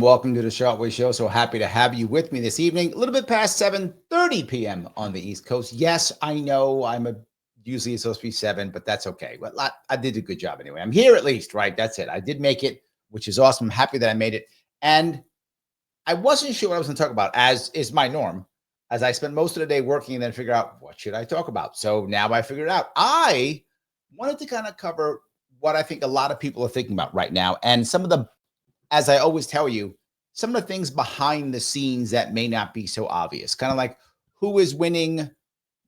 Welcome to the Sharpe Show. So happy to have you with me this evening. A little bit past 7:30 p.m. on the East Coast. Yes, I know usually it's supposed to be 7, but that's okay. But I did a good job anyway. I'm here at least, right? That's it. I did make it, which is awesome. I'm happy that I made it. And I wasn't sure what I was going to talk about, as is my norm, as I spent most of the day working and then figure out what should I talk about. So now I figured it out. I wanted to kind of cover what I think a lot of people are thinking about right now, and some of the, as I always tell you, some of the things behind the scenes that may not be so obvious. Kind of like, who is winning?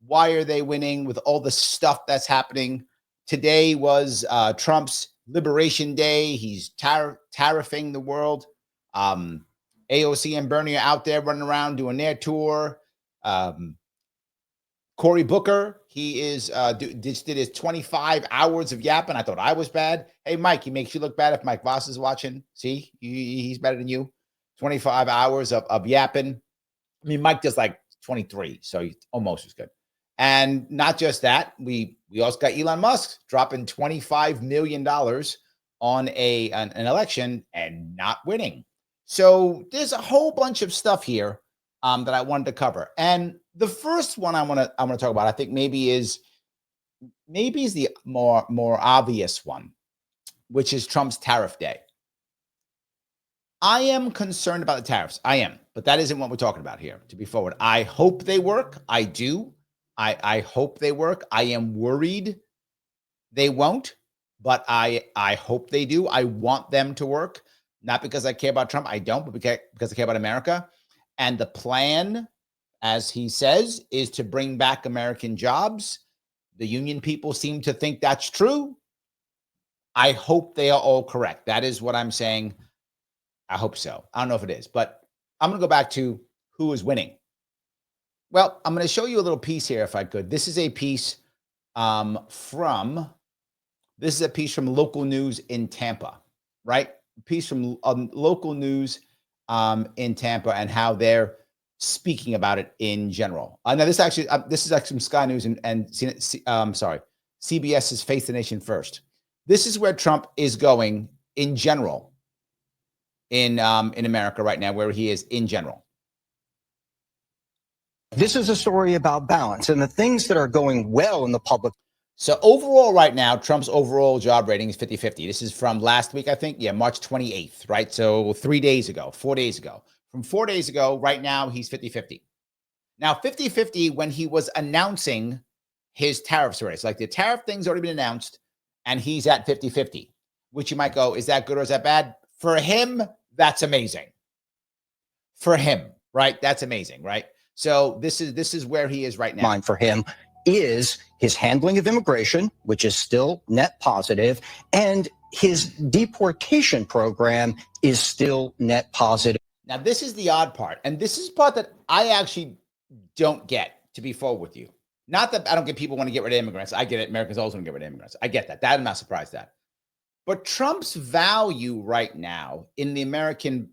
Why are they winning with all the stuff that's happening? Today was Trump's Liberation Day. He's tariffing the world. AOC and Bernie are out there running around doing their tour. Cory Booker, he is did his 25 hours of yapping. I thought I was bad. Hey, Mike, he makes you look bad if Mike Voss is watching. See, he's better than you. 25 hours of yapping. I mean, Mike does like 23, so he's almost as good. And not just that, we also got Elon Musk dropping $25 million on an election and not winning. So there's a whole bunch of stuff here that I wanted to cover. And the first one I want to talk about, I think maybe is the more obvious one, which is Trump's tariff day. I am concerned about the tariffs. I am, but that isn't what we're talking about here, to be forward. I hope they work. I do. I hope they work. I am worried they won't, but I hope they do. I want them to work, not because I care about Trump. I don't, but because I care about America. And the plan, as he says, is to bring back American jobs. The union people seem to think that's true. I hope they are all correct. That is what I'm saying. I hope so. I don't know if it is, but I'm going to go back to who is winning. Well, I'm going to show you a little piece here, if I could. This is a piece from local news in Tampa, right? A piece from local news in Tampa and how they're speaking about it in general. Now, this is actually from Sky News and CBS's Face the Nation First. This is where Trump is going in general in America right now, where he is in general. This is a story about balance and the things that are going well in the public. So overall right now, Trump's overall job rating is 50-50. This is from last week, I think. Yeah, March 28th, right? So 4 days ago. From 4 days ago, right now, he's 50-50. Now, 50-50 when he was announcing his tariffs already. So like the tariff thing's already been announced, and he's at 50-50, which you might go, is that good or is that bad? For him, that's amazing. For him, right? That's amazing, right? So this is where he is right now. Mine for him is his handling of immigration, which is still net positive, and his deportation program is still net positive. Now, this is the odd part, and this is the part that I actually don't get, to be forward with you. Not that I don't get people want to get rid of immigrants. I get it. Americans always want to get rid of immigrants. I get that. I'm not surprised at that. But Trump's value right now in the American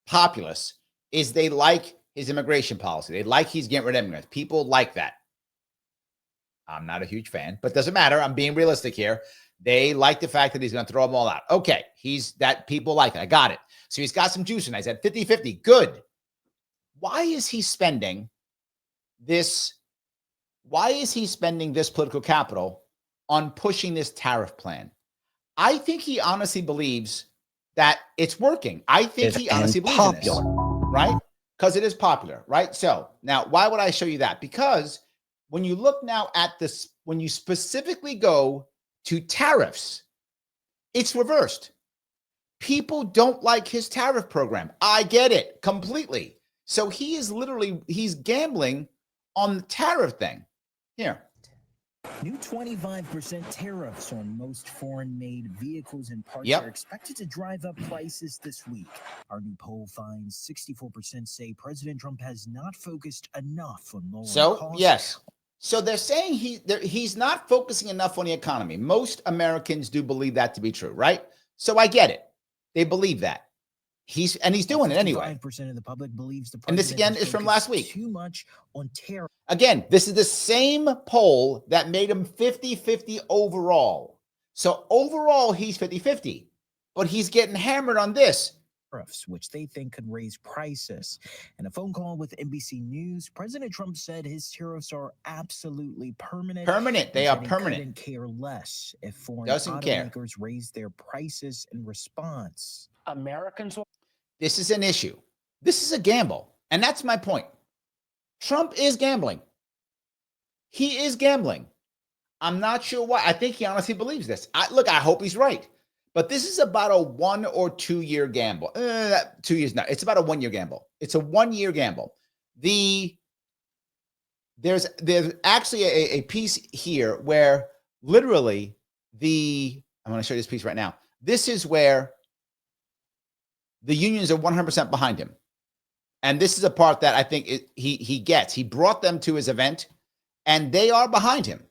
populace is they like his immigration policy. They like he's getting rid of immigrants. People like that. I'm not a huge fan, but doesn't matter. I'm being realistic here. They like the fact that he's going to throw them all out. Okay, people like it. I got it. So he's got some juice, and I said 50-50. Good. Why is he spending this political capital on pushing this tariff plan? I think he honestly believes that it's working. I think he honestly believes in this, right? Because it is popular, right? So now, why would I show you that? Because when you look now at this, when you specifically go to tariffs, it's reversed. People don't like his tariff program. I get it completely. So he's gambling on the tariff thing. Here. New 25% tariffs on most foreign-made vehicles and parts are expected to drive up prices this week. Our new poll finds 64% say President Trump has not focused enough on lowering costs. Yes. So they're saying he's not focusing enough on the economy. Most Americans do believe that to be true, right? So I get it. They believe that. He's doing it anyway. 55% of the public believes the And this president again is from last week. too much on tariff. Again, this is the same poll that made him 50-50 overall. So overall, he's 50-50, but he's getting hammered on this. Tariffs, which they think could raise prices. In a phone call with NBC News, President Trump said his tariffs are absolutely permanent. Permanent. They are permanent. Couldn't care less if foreign Doesn't care. automakers raise their prices in response. Americans. This is an issue. This is a gamble. And that's my point. Trump is gambling. He is gambling. I'm not sure why. I think he honestly believes this. I hope he's right. But this is about a 1 or 2 year gamble. 2 years now. It's about a 1 year gamble. It's a 1 year gamble. There's actually a piece here where literally I'm going to show you this piece right now. This is where the unions are 100% behind him. And this is a part that I think he gets. He brought them to his event, and they are behind him.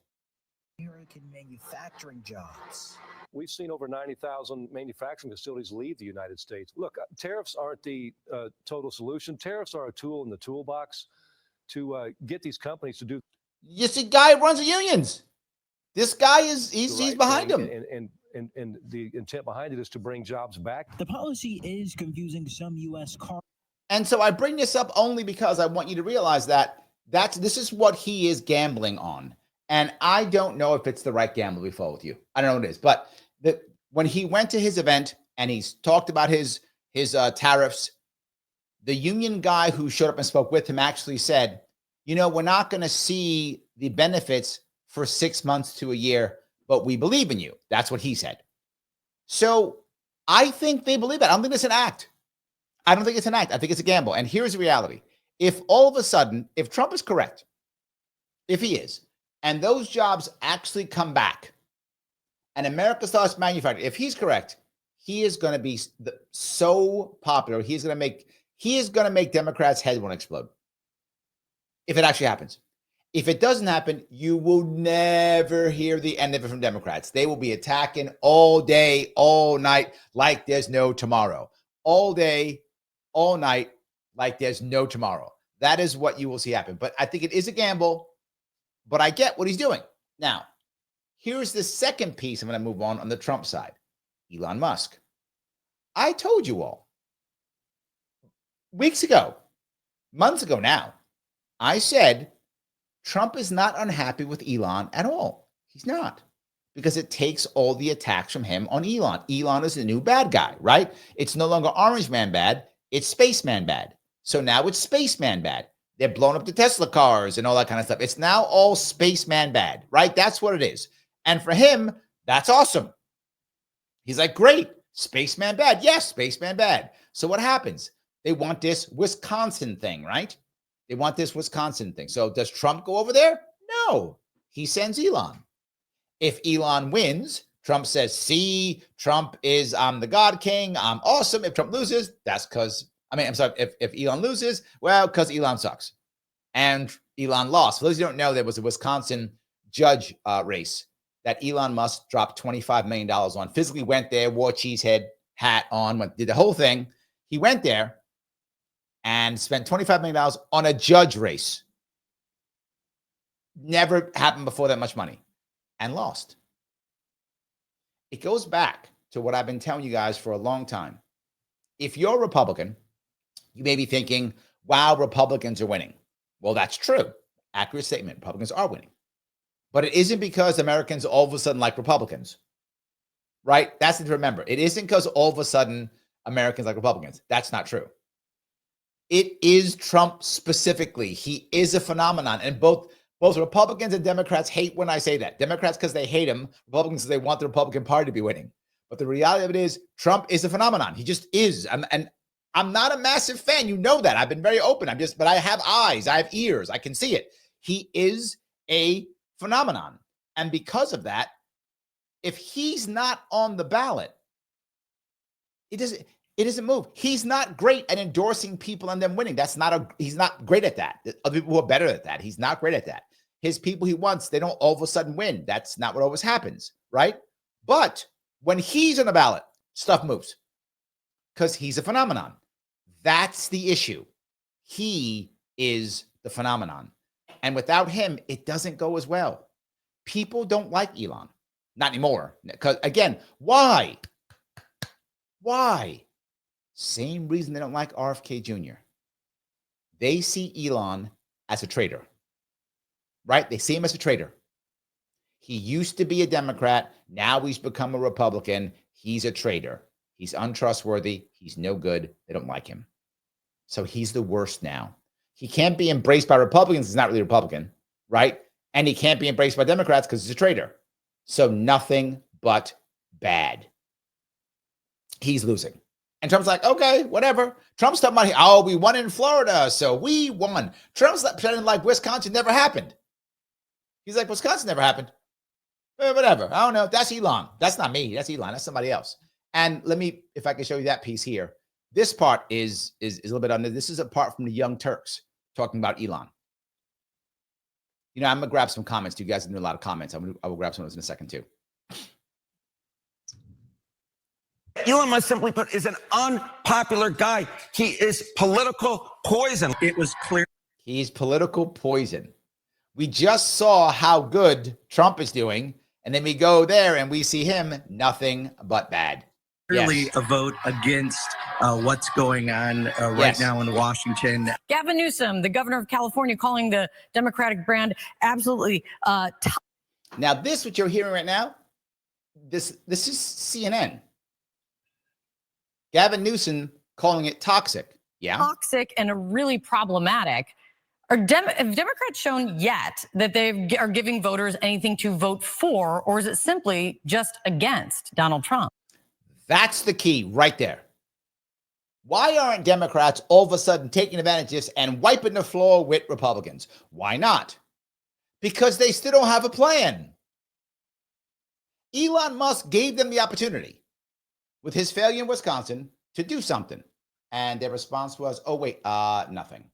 American manufacturing jobs. We've seen over 90,000 manufacturing facilities leave the United States. Look, tariffs aren't the total solution. Tariffs are a tool in the toolbox to get these companies to do. You see, guy runs the unions. This guy he's behind him. And the intent behind it is to bring jobs back. The policy is confusing some U.S. car. And so I bring this up only because I want you to realize that this is what he is gambling on. And I don't know if it's the right gamble we fall with you. I don't know what it is. But when he went to his event and he's talked about his tariffs, the union guy who showed up and spoke with him actually said, we're not going to see the benefits for 6 months to a year, but we believe in you. That's what he said. So I think they believe that. I don't think it's an act. I don't think it's an act. I think it's a gamble. And here's the reality. If all of a sudden, if Trump is correct, if he is, and those jobs actually come back and America starts manufacturing, if he's correct, he is going to be so popular. He is going to make Democrats' heads want to explode. If it actually happens. If it doesn't happen, you will never hear the end of it from Democrats. They will be attacking all day, all night, like there's no tomorrow. All day, all night, like there's no tomorrow. That is what you will see happen. But I think it is a gamble, but I get what he's doing. Now, here's the second piece. I'm going to move on the Trump side. Elon Musk. I told you all weeks ago, months ago now, I said Trump is not unhappy with Elon at all. He's not, because it takes all the attacks from him on Elon. Elon is the new bad guy, right? It's no longer Orange Man bad. It's Spaceman bad. So now it's Spaceman bad. They're blowing up the Tesla cars and all that kind of stuff. It's now all Spaceman bad, right? That's what it is. And for him, that's awesome. He's like, great, Spaceman bad. Yes, Spaceman bad. So what happens? They want this Wisconsin thing, right? They want this Wisconsin thing. So does Trump go over there? No. He sends Elon. If Elon wins, Trump says, see, Trump is, I'm the God King. I'm awesome. If Trump loses, that's because, if Elon loses, well, because Elon sucks. And Elon lost. For those who don't know, there was a Wisconsin judge race that Elon Musk dropped $25 million on. Physically went there, wore a cheesehead hat on, did the whole thing. He went there and spent $25 million on a judge race. Never happened before, that much money, and lost. It goes back to what I've been telling you guys for a long time. If you're a Republican, you may be thinking, wow, Republicans are winning. Well, that's true. Accurate statement. Republicans are winning. But it isn't because Americans all of a sudden like Republicans, right? That's to remember. It isn't because all of a sudden Americans like Republicans. That's not true. It is Trump specifically. He is a phenomenon. And both Republicans and Democrats hate when I say that. Democrats because they hate him. Republicans because they want the Republican Party to be winning. But the reality of it is Trump is a phenomenon. He just is. And I'm not a massive fan. You know that. I've been very open. But I have eyes. I have ears. I can see it. He is a phenomenon. And because of that, if he's not on the ballot, it doesn't move. He's not great at endorsing people and them winning. He's not great at that. Other people who are better at that. He's not great at that. his people he wants, they don't all of a sudden win. That's not what always happens, right? But when he's on the ballot, stuff moves because he's a phenomenon. That's the issue. He is the phenomenon. And without him, it doesn't go as well. People don't like Elon. Not anymore. Because again, why? Why? Same reason they don't like RFK Jr. They see Elon as a traitor, right? They see him as a traitor. He used to be a Democrat. Now he's become a Republican. He's a traitor. He's untrustworthy. He's no good. They don't like him. So he's the worst now. He can't be embraced by Republicans. He's not really Republican, right? And he can't be embraced by Democrats because he's a traitor. So nothing but bad. He's losing. And Trump's like, okay, whatever. Trump's talking about, oh, we won in Florida, so we won. Trump's pretending like Wisconsin never happened. He's like, Wisconsin never happened. Whatever. I don't know. That's Elon. That's not me. That's Elon. That's somebody else. And let me, if I can show you that piece here. This part is a little bit under. This is a part from the Young Turks talking about Elon. You know, I'm going to grab some comments. You guys have done a lot of comments. I will grab some of those in a second too. Elon Musk, simply put, is an unpopular guy. He is political poison. It was clear. He's political poison. We just saw how good Trump is doing, and then we go there and we see him nothing but bad. Clearly a vote against what's going on right now in Washington. Gavin Newsom, the governor of California, calling the Democratic brand absolutely Now, this, what you're hearing right now, this is CNN. Gavin Newsom calling it toxic. Yeah. toxic and really problematic. Have Democrats shown yet that they are giving voters anything to vote for, or is it simply just against Donald Trump? That's the key right there. Why aren't Democrats all of a sudden taking advantage of this and wiping the floor with Republicans? Why not? Because they still don't have a plan. Elon Musk gave them the opportunity with his failure in Wisconsin to do something. And their response was, oh, wait, nothing.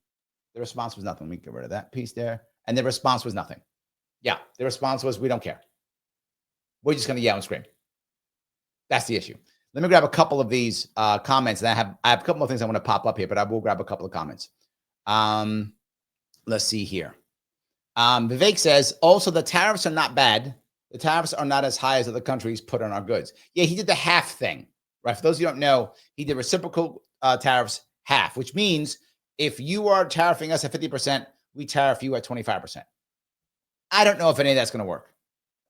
The response was nothing. Let me get rid of that piece there. And the response was nothing. Yeah, the response was, we don't care. We're just going to yell and scream. That's the issue. Let me grab a couple of these comments. And I have a couple of things I want to pop up here, but I will grab a couple of comments. Let's see here. Vivek says, also, the tariffs are not bad. The tariffs are not as high as other countries put on our goods. Yeah, he did the half thing, right? For those of you who don't know, he did reciprocal tariffs half, which means if you are tariffing us at 50%, we tariff you at 25%. I don't know if any of that's going to work.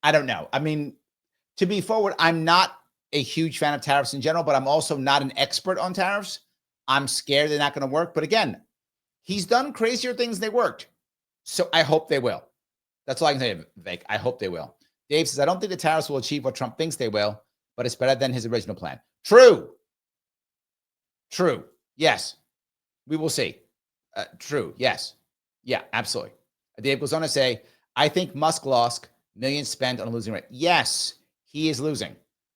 I don't know. I mean, to be forward, I'm not a huge fan of tariffs in general, but I'm also not an expert on tariffs. I'm scared they're not going to work. But again, he's done crazier things than they worked. So I hope they will. That's all I can say, Vivek. I hope they will. Dave says, I don't think the tariffs will achieve what Trump thinks they will, but it's better than his original plan. True. True. Yes. We will see. True. Yes. Yeah, absolutely. Dave goes on to say, I think Musk lost millions spent on a losing rate. Yes, he is losing.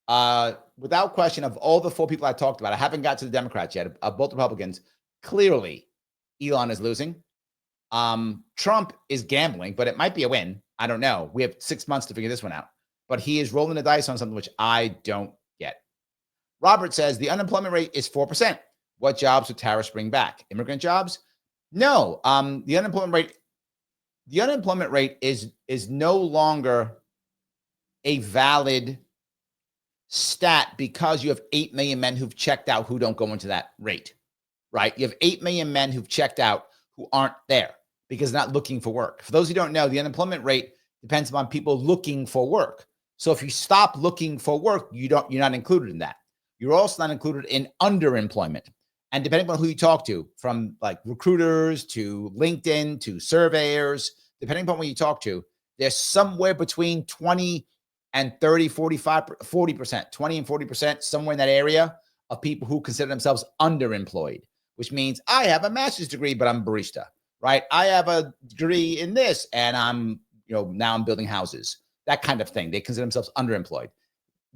Without question, of all the four people I talked about, I haven't got to the Democrats yet, of both Republicans. Clearly, Elon is losing. Trump is gambling, but it might be a win. I don't know. We have 6 months to figure this one out. But he is rolling the dice on something which I don't get. Robert says the unemployment rate is 4%. What jobs would tariffs bring back? Immigrant jobs? No. The unemployment rate is no longer a valid stat because you have 8 million men who've checked out who don't go into that rate, right? You have 8 million men who've checked out who aren't there because they're not looking for work. For those who don't know, the unemployment rate depends upon people looking for work. So if you stop looking for work, you're not included in that. You're also not included in underemployment. And depending on who you talk to, from like recruiters to LinkedIn to surveyors, depending upon who you talk to, there's somewhere between 20 and 30, 45, 40%, 20 and 40%, somewhere in that area of people who consider themselves underemployed, which means I have a master's degree, but I'm a barista, right? I have a degree in this and now I'm building houses, that kind of thing. They consider themselves underemployed.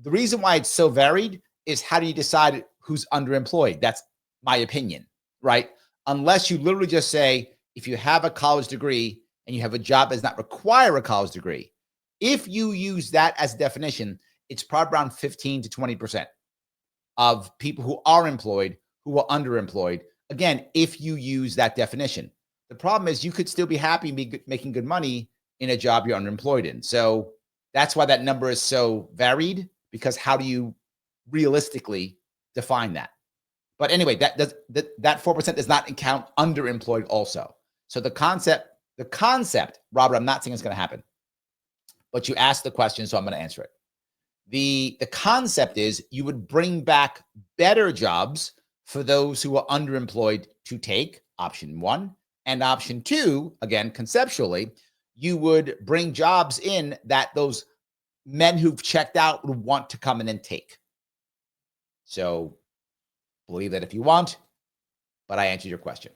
The reason why it's so varied is how do you decide who's underemployed? That's my opinion, right? Unless you literally just say, if you have a college degree and you have a job that does not require a college degree, if you use that as a definition, it's probably around 15 to 20% of people who are employed who are underemployed. Again, if you use that definition. The problem is you could still be happy and be making good money in a job you're underemployed in. So that's why that number is so varied, because how do you realistically define that? But anyway, that 4% does not count underemployed also. So the concept, Robert, I'm not saying it's going to happen, but you asked the question, so I'm going to answer it. The concept is you would bring back better jobs for those who are underemployed to take, option one. And option two, again, conceptually, you would bring jobs in that those men who've checked out would want to come in and take. So believe that if you want, but I answered your question.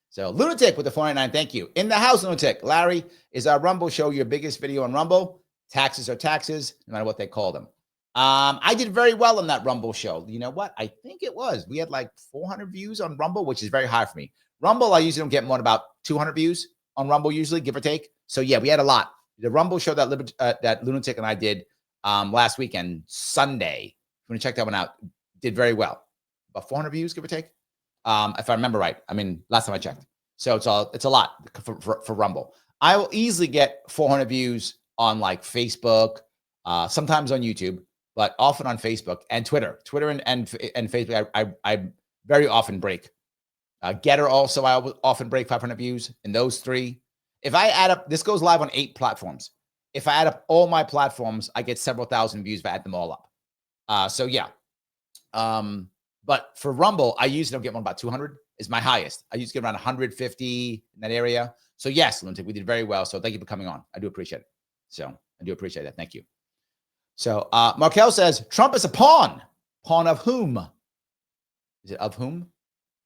So Lunatic with the 499, thank you. In the house, Lunatic. Larry, is our Rumble show your biggest video on Rumble? Taxes are taxes, no matter what they call them. I did very well on that Rumble show. You know what? I think it was. We had like 400 views on Rumble, which is very high for me. Rumble, I usually don't get more than about 200 views on Rumble, usually, give or take. So yeah, we had a lot. The Rumble show that Lunatic and I did last weekend, Sunday, if you want to check that one out, did very well. About 400 views, give or take, if I remember right. I mean, last time I checked. So it's a lot for Rumble. I will easily get 400 views on like Facebook, sometimes on YouTube, but often on Facebook and Twitter. Twitter and Facebook, I very often break. Getter also, I often break 500 views in those three. If I add up, this goes live on 8 platforms. If I add up all my platforms, I get several thousand views if I add them all up. So yeah. But for Rumble, I usually don't get one about 200 is my highest. I usually get around 150 in that area. So yes, Lunatic, we did very well. So thank you for coming on. I do appreciate it. So I do appreciate that. Thank you. So Markel says, Trump is a pawn. Pawn of whom? Is it of whom?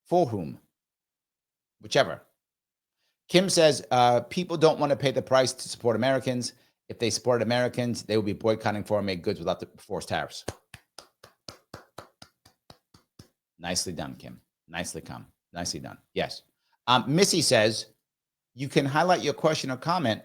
For whom? Whichever. Kim says, people don't want to pay the price to support Americans. If they supported Americans, they would be boycotting foreign made goods without the forced tariffs. Nicely done, Kim. Nicely done. Yes. Missy says, you can highlight your question or comment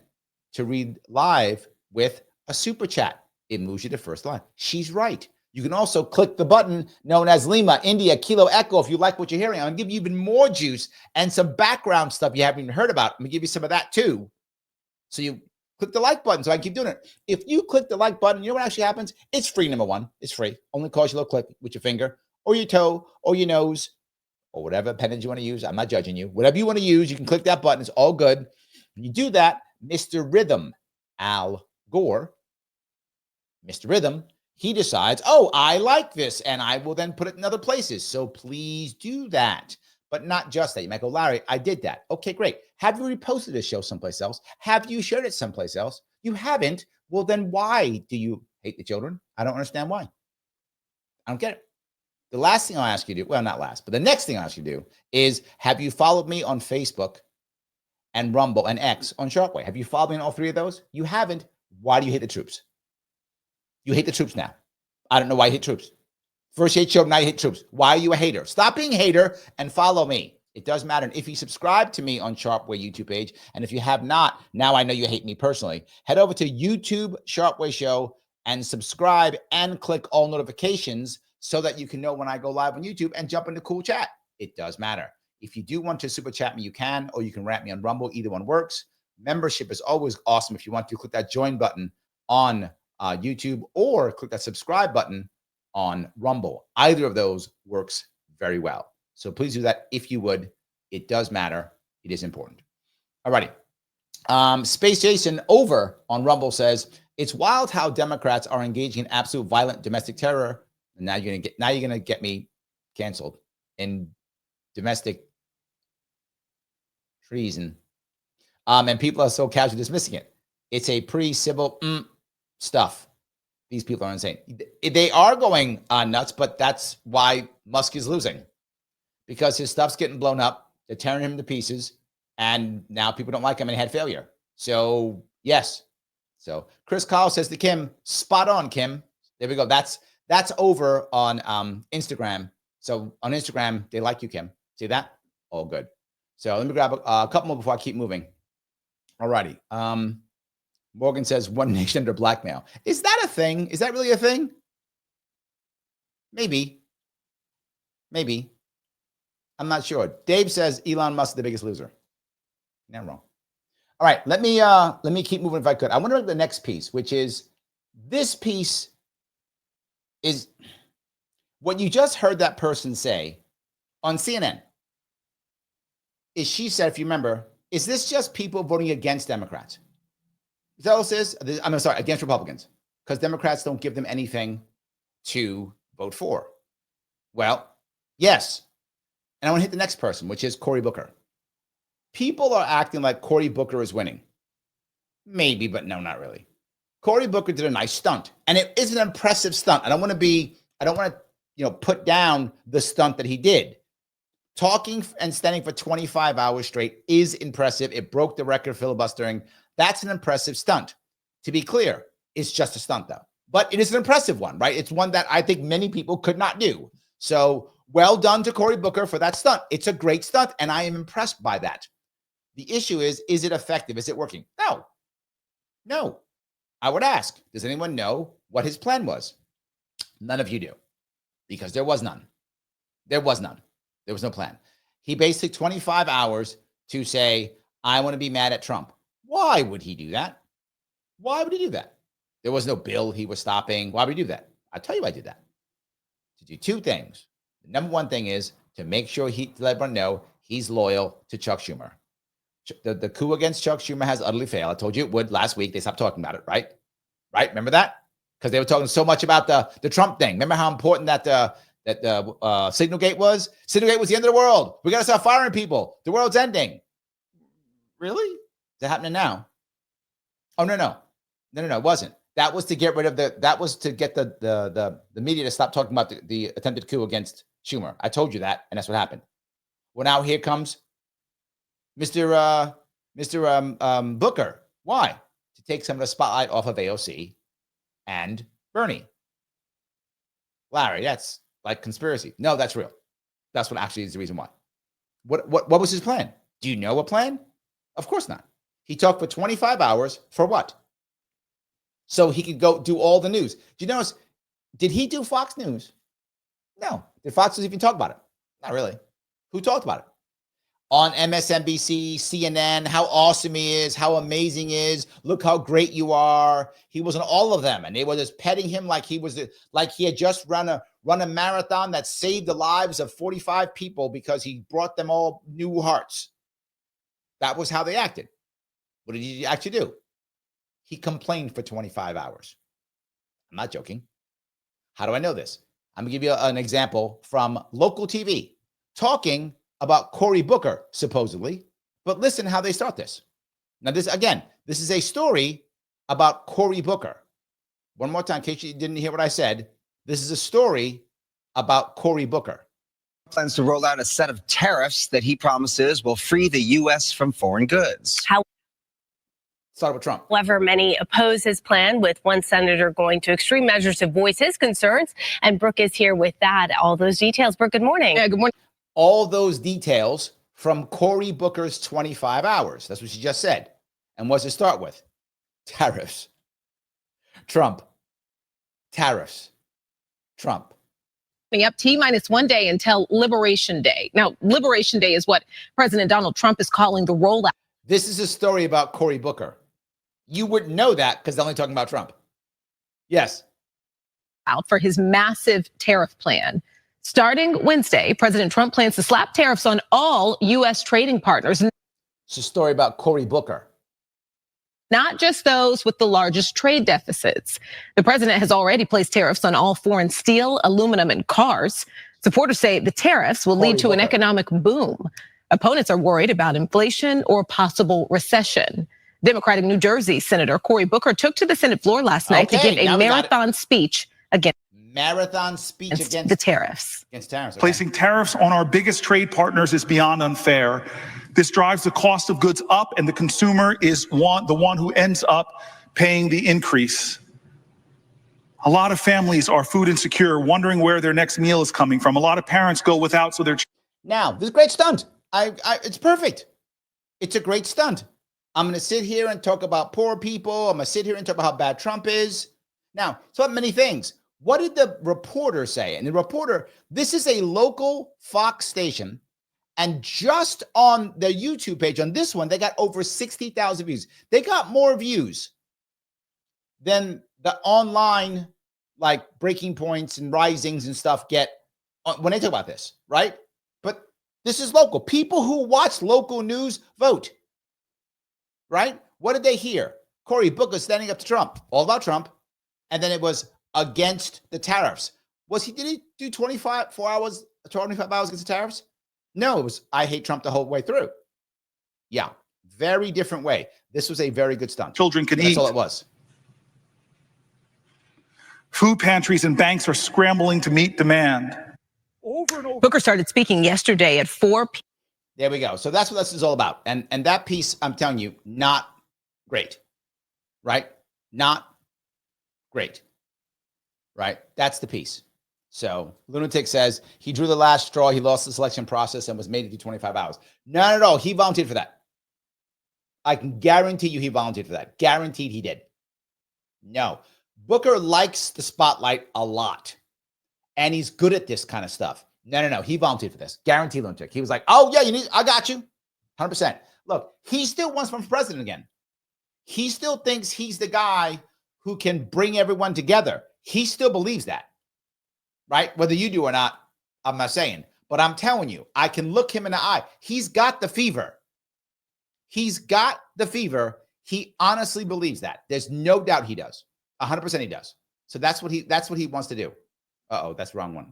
to read live with a super chat. It moves you to first line. She's right. You can also click the button known as Lima, India, Kilo, Echo if you like what you're hearing. I'm going to give you even more juice and some background stuff you haven't even heard about. I'm going to give you some of that too. So you click the like button so I can keep doing it. If you click the like button, you know what actually happens? It's free, number one. It's free. Only costs you a little click with your finger or your toe or your nose or whatever appendage you want to use. I'm not judging you. Whatever you want to use, you can click that button. It's all good. When you do that, Mr. Rhythm, Al Gore, Mr. Rhythm, he decides, oh, I like this, and I will then put it in other places. So please do that. But not just that. You might go, Larry, I did that. Okay, great. Have you reposted this show someplace else? Have you shared it someplace else? You haven't. Well, then why do you hate the children? I don't understand why. I don't get it. The last thing I'll ask you to do, well, not last, but the next thing I'll ask you to do is, have you followed me on Facebook and Rumble and X on Sharpe? Have you followed me on all 3 of those? You haven't. Why do you hate the troops? You hate the troops now. I don't know why you hate troops. First you hate children, now you hate troops. Why are you a hater? Stop being a hater and follow me. It does matter. And if you subscribe to me on Sharpeway YouTube page, and if you have not, now I know you hate me personally, head over to YouTube Sharpeway Show and subscribe and click all notifications so that you can know when I go live on YouTube and jump into cool chat. It does matter. If you do want to super chat me, you can, or you can rant me on Rumble. Either one works. Membership is always awesome. If you want to, click that join button on YouTube or click that subscribe button on Rumble. Either of those works very well. So please do that if you would. It does matter. It is important. All righty. Space Jason over on Rumble says, it's wild how Democrats are engaging in absolute violent domestic terror. And now you're gonna get me canceled in domestic treason. And people are so casually dismissing it. It's a pre-civil stuff. These people are insane. They are going nuts, but that's why Musk is losing, because his stuff's getting blown up. They're tearing him to pieces, and now people don't like him and he had failure. So yes. So Chris Kyle says to Kim, spot on, Kim. There we go. That's over on Instagram. So on Instagram, they like you, Kim. See that? All good. So let me grab a couple more before I keep moving. All righty. Morgan says one nation under blackmail. Is that a thing? Is that really a thing? Maybe. I'm not sure. Dave says Elon Musk is the biggest loser. Not wrong. All right, let me keep moving if I could. I want to look at the next piece, which is this piece is what you just heard that person say on CNN. Is she said, if you remember, is this just people voting against Democrats? Is that what this is? I'm sorry, against Republicans, because Democrats don't give them anything to vote for. Well, yes. And I want to hit the next person, which is Cory Booker. People are acting like Cory Booker is winning. Maybe, but no, not really. Cory Booker did a nice stunt, and it is an impressive stunt. I don't want to put down the stunt that he did. Talking and standing for 25 hours straight is impressive. It broke the record filibustering. That's an impressive stunt. To be clear, it's just a stunt, though. But it is an impressive one, right? It's one that I think many people could not do. So well done to Cory Booker for that stunt. It's a great stunt, and I am impressed by that. The issue is it effective? Is it working? No. I would ask, does anyone know what his plan was? None of you do, because there was none. There was no plan. He basically 25 hours to say, I want to be mad at Trump. Why would he do that? There was no bill he was stopping. Why would he do that? I'll tell you why I did that. To do two things. The number one thing is to make sure to let everyone know he's loyal to Chuck Schumer. The coup against Chuck Schumer has utterly failed. I told you it would last week. They stopped talking about it, right? Remember that? Because they were talking so much about the Trump thing. Remember how important that Signalgate was? Signalgate was the end of the world. We got to start firing people. The world's ending. Really? Is that happening now? Oh, no, it wasn't. That was to get rid of that was to get the media to stop talking about the attempted coup against Schumer. I told you that, and that's what happened. Well, now here comes Mr. Booker. Why? To take some of the spotlight off of AOC and Bernie. Larry, that's like conspiracy. No, that's real. That's what actually is the reason why. What was his plan? Do you know a plan? Of course not. He talked for 25 hours for what? So he could go do all the news. Do you notice, did he do Fox News? No. Did Fox News even talk about it? Not really. Who talked about it? On MSNBC, CNN, how awesome he is, how amazing he is. Look how great you are. He was on all of them, and they were just petting him like he had just run a marathon that saved the lives of 45 people because he brought them all new hearts. That was how they acted. What did he actually do? He complained for 25 hours. I'm not joking. How do I know this? I'm going to give you an example from local TV talking about Cory Booker, supposedly. But listen how they start this. Now, this is a story about Cory Booker. One more time, in case you didn't hear what I said. This is a story about Cory Booker. Plans to roll out a set of tariffs that he promises will free the U.S. from foreign goods. Start with Trump. However, many oppose his plan, with one senator going to extreme measures to voice his concerns. And Brooke is here with that. All those details. Brooke, good morning. Yeah, good morning. All those details from Cory Booker's 25 hours. That's what she just said. And what's it start with? Tariffs. Trump. Tariffs. Trump. Up T-minus 1 day until Liberation Day. Now, Liberation Day is what President Donald Trump is calling the rollout. This is a story about Cory Booker. You wouldn't know that because they're only talking about Trump. Yes. Out for his massive tariff plan. Starting Wednesday, President Trump plans to slap tariffs on all U.S. trading partners. It's a story about Cory Booker. Not just those with the largest trade deficits. The president has already placed tariffs on all foreign steel, aluminum, and cars. Supporters say the tariffs will lead to an economic boom. Opponents are worried about inflation or possible recession. Democratic New Jersey Senator Cory Booker took to the Senate floor last night to give a marathon speech against the tariffs. Against tariffs. Okay. Placing tariffs on our biggest trade partners is beyond unfair. This drives the cost of goods up, and the consumer is the one who ends up paying the increase. A lot of families are food insecure, wondering where their next meal is coming from. A lot of parents go without, so they're... Now, this is a great stunt. It's perfect. It's a great stunt. I'm going to sit here and talk about poor people. I'm going to sit here and talk about how bad Trump is. Now, so many things. What did the reporter say? And the reporter, this is a local Fox station. And just on their YouTube page, on this one, they got over 60,000 views. They got more views than the online, like, breaking points and risings and stuff get when they talk about this, right? But this is local. People who watch local news vote, right? What did they hear? Cory Booker standing up to Trump, all about Trump. And then it was against the tariffs. Did he do 25 hours against the tariffs? No, it was, I hate Trump the whole way through. Yeah, very different way. This was a very good stunt. Children can eat. That's all it was. Food pantries and banks are scrambling to meet demand. Over and over. Booker started speaking yesterday at 4 p.m. There we go. So that's what this is all about. And that piece, I'm telling you, not great, right? Not great, right? That's the piece. So Lunatic says he drew the last straw. He lost the selection process and was made to do 25 hours. Not at all. He volunteered for that. I can guarantee you he volunteered for that. Guaranteed he did. No. Booker likes the spotlight a lot. And he's good at this kind of stuff. No. He volunteered for this. Guaranteed, Lunatic. He was like, oh, yeah, I got you. 100%. Look, he still wants to run for president again. He still thinks he's the guy who can bring everyone together. He still believes that. Right? Whether you do or not, I'm not saying. But I'm telling you, I can look him in the eye. He's got the fever. He's got the fever. He honestly believes that. There's no doubt he does. 100% he does. So that's what he wants to do. Uh-oh, that's wrong one.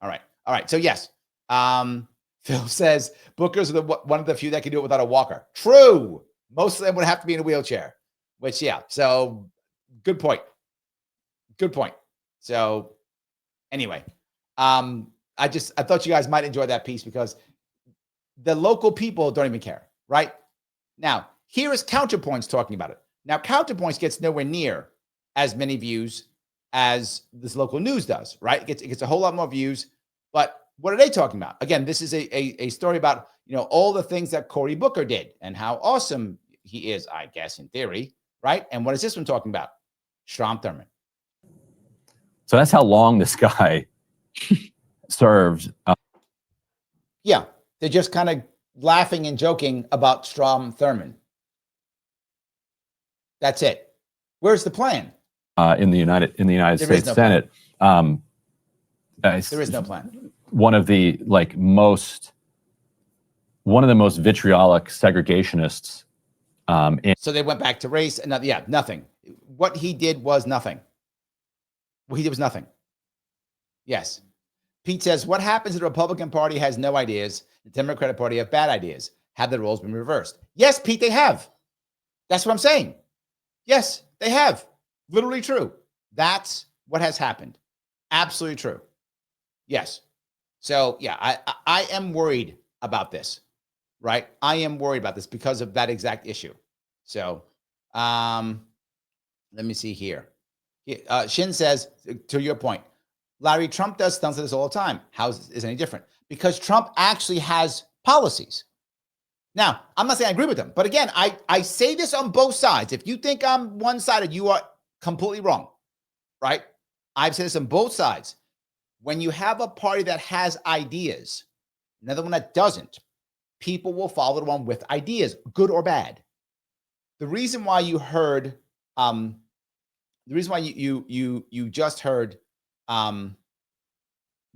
All right. So yes. Phil says Booker's one of the few that can do it without a walker. True. Most of them would have to be in a wheelchair. Which, yeah. So good point. So anyway, I thought you guys might enjoy that piece because the local people don't even care, right? Now, here is Counterpoints talking about it. Now, Counterpoints gets nowhere near as many views as this local news does, right? It gets a whole lot more views. But what are they talking about? Again, this is a story about, all the things that Cory Booker did and how awesome he is, I guess, in theory, right? And what is this one talking about? Strom Thurmond. So that's how long this guy served. Yeah, they're just kind of laughing and joking about Strom Thurmond. That's it. Where's the plan? In the United States Senate. There is no plan. One of the most vitriolic segregationists. So they went back to race and nothing. What he did was nothing. What he did was nothing. Yes. Pete says, what happens if the Republican Party has no ideas? The Democratic Party have bad ideas. Have the roles been reversed? Yes, Pete, they have. That's what I'm saying. Yes, they have. Literally true. That's what has happened. Absolutely true. Yes. So, yeah, I am worried about this, right? I am worried about this because of that exact issue. So, let me see here. Shin says, to your point, Larry, Trump does stunts like this all the time. How is it any different? Because Trump actually has policies. Now, I'm not saying I agree with them, but again, I say this on both sides. If you think I'm one-sided, you are completely wrong, right? I've said this on both sides. When you have a party that has ideas, another one that doesn't, people will follow the one with ideas, good or bad. The reason why you heard, the reason why you just heard the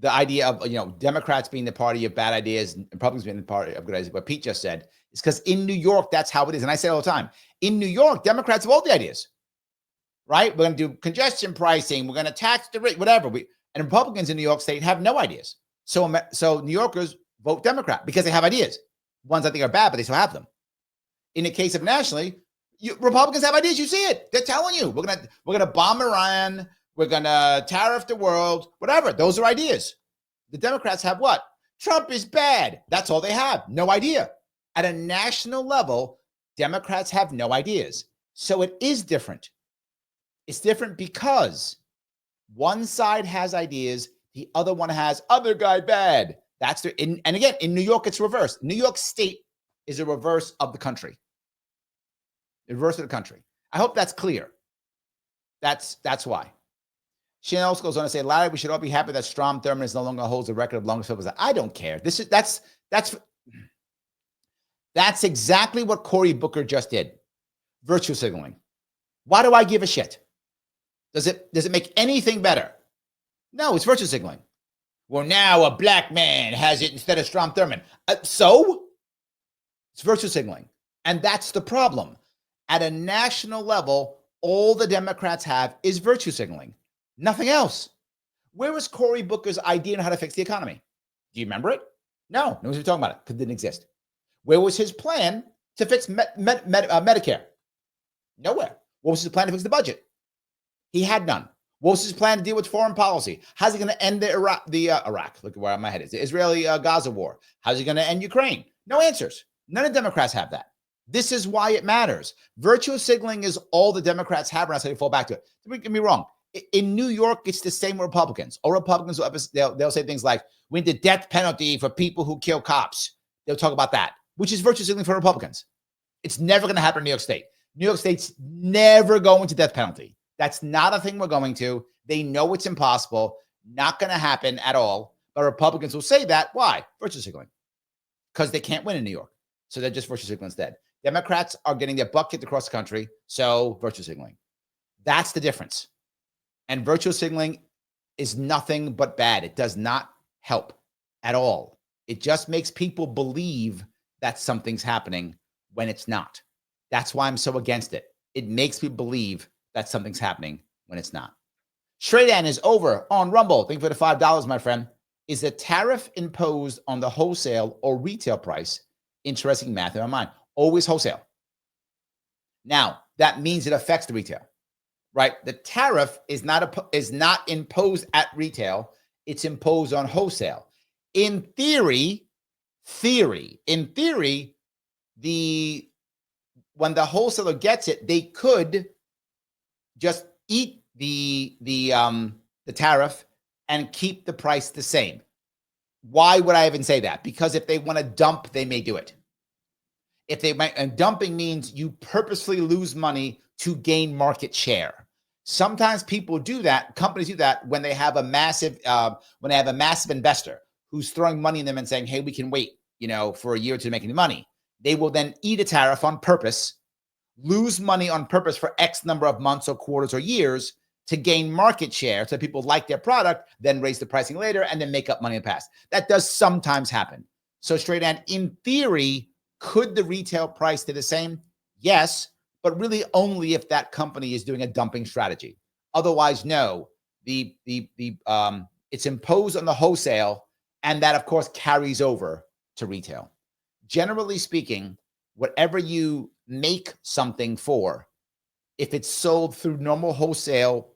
idea of Democrats being the party of bad ideas and Republicans being the party of good ideas, what Pete just said, is because in New York, that's how it is. And I say it all the time. In New York, Democrats have all the ideas, right? We're going to do congestion pricing. We're going to tax the rich, whatever. And Republicans in New York State have no ideas. So New Yorkers vote Democrat because they have ideas. Ones I think are bad, but they still have them. In the case of nationally, Republicans have ideas. You see it. They're telling you we're gonna bomb Iran. We're gonna tariff the world. Whatever. Those are ideas. The Democrats have what? Trump is bad. That's all they have. No idea. At a national level, Democrats have no ideas. So it is different. It's different because one side has ideas, the other one has other guy bad. And again, in New York, it's reversed. New York State is a reverse of the country. the reverse of the country. I hope that's clear. That's why. She also goes on to say, Larry, we should all be happy that Strom Thurmond is no longer holds the record of longest filibuster. I don't care. That's exactly what Cory Booker just did. Virtue signaling. Why do I give a shit? Does it make anything better? No, it's virtue signaling. Well, now a black man has it instead of Strom Thurmond. So? It's virtue signaling. And that's the problem. At a national level, all the Democrats have is virtue signaling. Nothing else. Where was Cory Booker's idea on how to fix the economy? Do you remember it? No. No one's talking about it because it didn't exist. Where was his plan to fix Medicare? Nowhere. What was his plan to fix the budget? He had none. What was his plan to deal with foreign policy? How's he going to end the Iraq? Look at where my head is. The Israeli-Gaza war. How's he going to end Ukraine? No answers. None of the Democrats have that. This is why it matters. Virtue signaling is all the Democrats have, and that's how they fall back to it. Don't get me wrong. In New York, it's the same with Republicans. Or Republicans, they'll say things like, we need the death penalty for people who kill cops. They'll talk about that, which is virtue signaling for Republicans. It's never going to happen in New York State. New York State's never going to death penalty. That's not a thing we're going to. They know it's impossible, not going to happen at all. But Republicans will say that. Why? Virtue signaling. Because they can't win in New York. So they're just virtue signaling instead. Democrats are getting their butt kicked across the country. So virtue signaling. That's the difference. And virtue signaling is nothing but bad. It does not help at all. It just makes people believe that something's happening when it's not. That's why I'm so against it. It makes people believe that something's happening when it's not. Shredan is over on Rumble. Thank you for the $5, my friend. Is the tariff imposed on the wholesale or retail price? Interesting math in my mind. Always wholesale. Now, that means it affects the retail, right? The tariff is not imposed at retail. It's imposed on wholesale. In theory, when the wholesaler gets it, they could just eat the tariff and keep the price the same. Why would I even say that? Because if they want to dump, they may do it. And dumping means you purposely lose money to gain market share. Sometimes people do that. Companies do that when they have a massive investor who's throwing money in them and saying, "Hey, we can wait, for a year or two to make any money." They will then eat a tariff on purpose, lose money on purpose for X number of months or quarters or years to gain market share so people like their product, then raise the pricing later and then make up money in the past. That does sometimes happen. So straight and in theory, could the retail price stay the same? Yes, but really only if that company is doing a dumping strategy. Otherwise, no. It's imposed on the wholesale, and that of course carries over to retail. Generally speaking, whatever you make something for, if it's sold through normal wholesale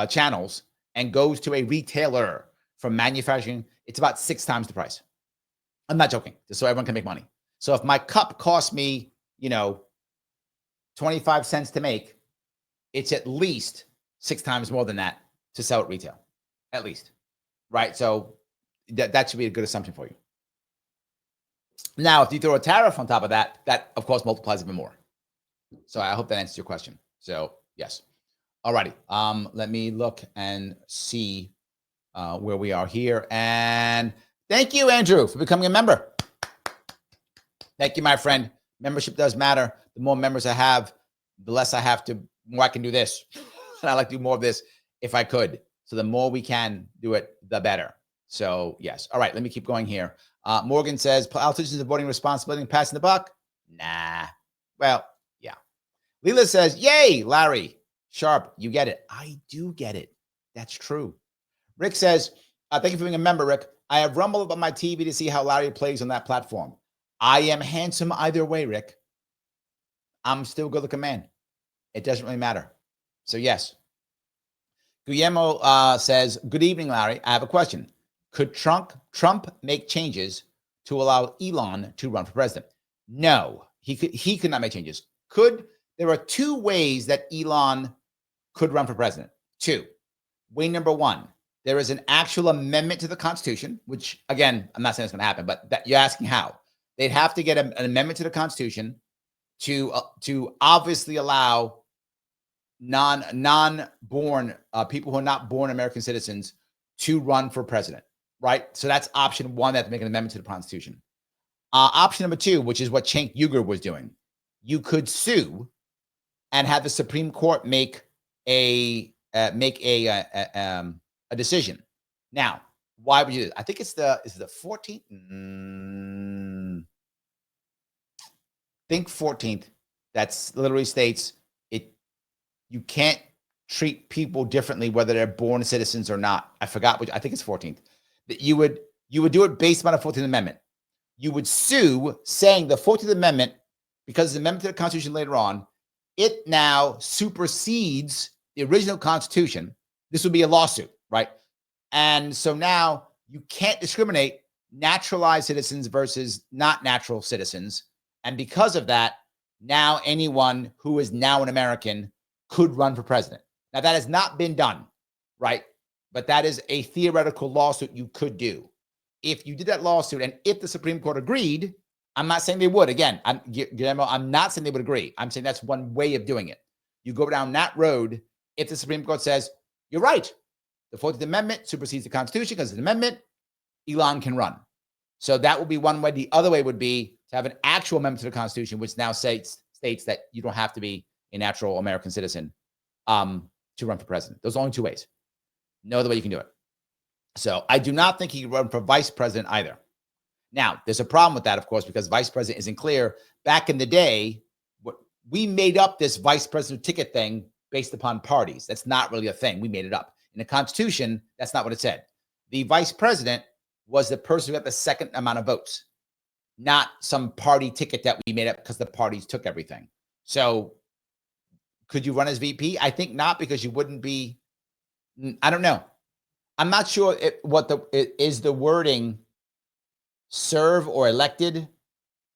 channels and goes to a retailer from manufacturing, it's about 6 times the price. I'm not joking, just so everyone can make money. So if my cup costs me, 25 cents to make, it's at least 6 times more than that to sell at retail, at least, right? So that should be a good assumption for you. Now, if you throw a tariff on top of that, that of course multiplies even more. So I hope that answers your question. So yes. All righty. Let me look and see where we are here. And thank you, Andrew, for becoming a member. Thank you, my friend. Membership does matter. The more members I have, the less I have to, the more I can do this. And I like to do more of this if I could. So the more we can do it, the better. So yes. All right, let me keep going here. Morgan says, politicians avoiding responsibility and passing the buck? Nah. Well, yeah. Leela says, yay, Larry. Sharpe, you get it. I do get it. That's true. Rick says, thank you for being a member, Rick. I have Rumble up on my TV to see how Larry plays on that platform. I am handsome either way, Rick. I'm still a good-looking man. It doesn't really matter. So, yes. Guillermo says, good evening, Larry. I have a question. Could Trump make changes to allow Elon to run for president? No, he could not make changes. There are 2 ways that Elon could run for president. 2. Way number 1, there is an actual amendment to the Constitution, which, again, I'm not saying it's going to happen, but that you're asking how. They'd have to get an amendment to the Constitution to obviously allow non-born people who are not born American citizens to run for president, right? So that's option one. They have to make an amendment to the Constitution. Option number two, which is what Cenk Uygur was doing, you could sue and have the Supreme Court make a decision. Now, why would you do this? I think it's the 14th. Think 14th. That's literally states it. You can't treat people differently whether they're born citizens or not. I forgot which. I think it's 14th. That you would do it based on the 14th Amendment. You would sue saying the 14th Amendment, because the amendment to the Constitution later on, it now supersedes the original Constitution. This would be a lawsuit, right? And so now you can't discriminate naturalized citizens versus not natural citizens. And because of that, now anyone who is now an American could run for president. Now, that has not been done, right? But that is a theoretical lawsuit you could do. If you did that lawsuit and if the Supreme Court agreed, I'm not saying they would. Again, Guillermo, I'm not saying they would agree. I'm saying that's one way of doing it. You go down that road if the Supreme Court says, you're right, the 14th Amendment supersedes the Constitution because it's an amendment, Elon can run. So that would be one way. The other way would be to have an actual amendment to the Constitution, which now states that you don't have to be a natural American citizen to run for president. Those are only two ways. No other way you can do it. So I do not think he can run for vice president either. Now, there's a problem with that, of course, because vice president isn't clear. Back in the day, we made up this vice president ticket thing based upon parties. That's not really a thing. We made it up. In the Constitution, that's not what it said. The vice president was the person who got the second amount of votes, not some party ticket that we made up because the parties took everything. So could you run as VP? I think not, because you wouldn't be, I don't know. I'm not sure is the wording serve or elected.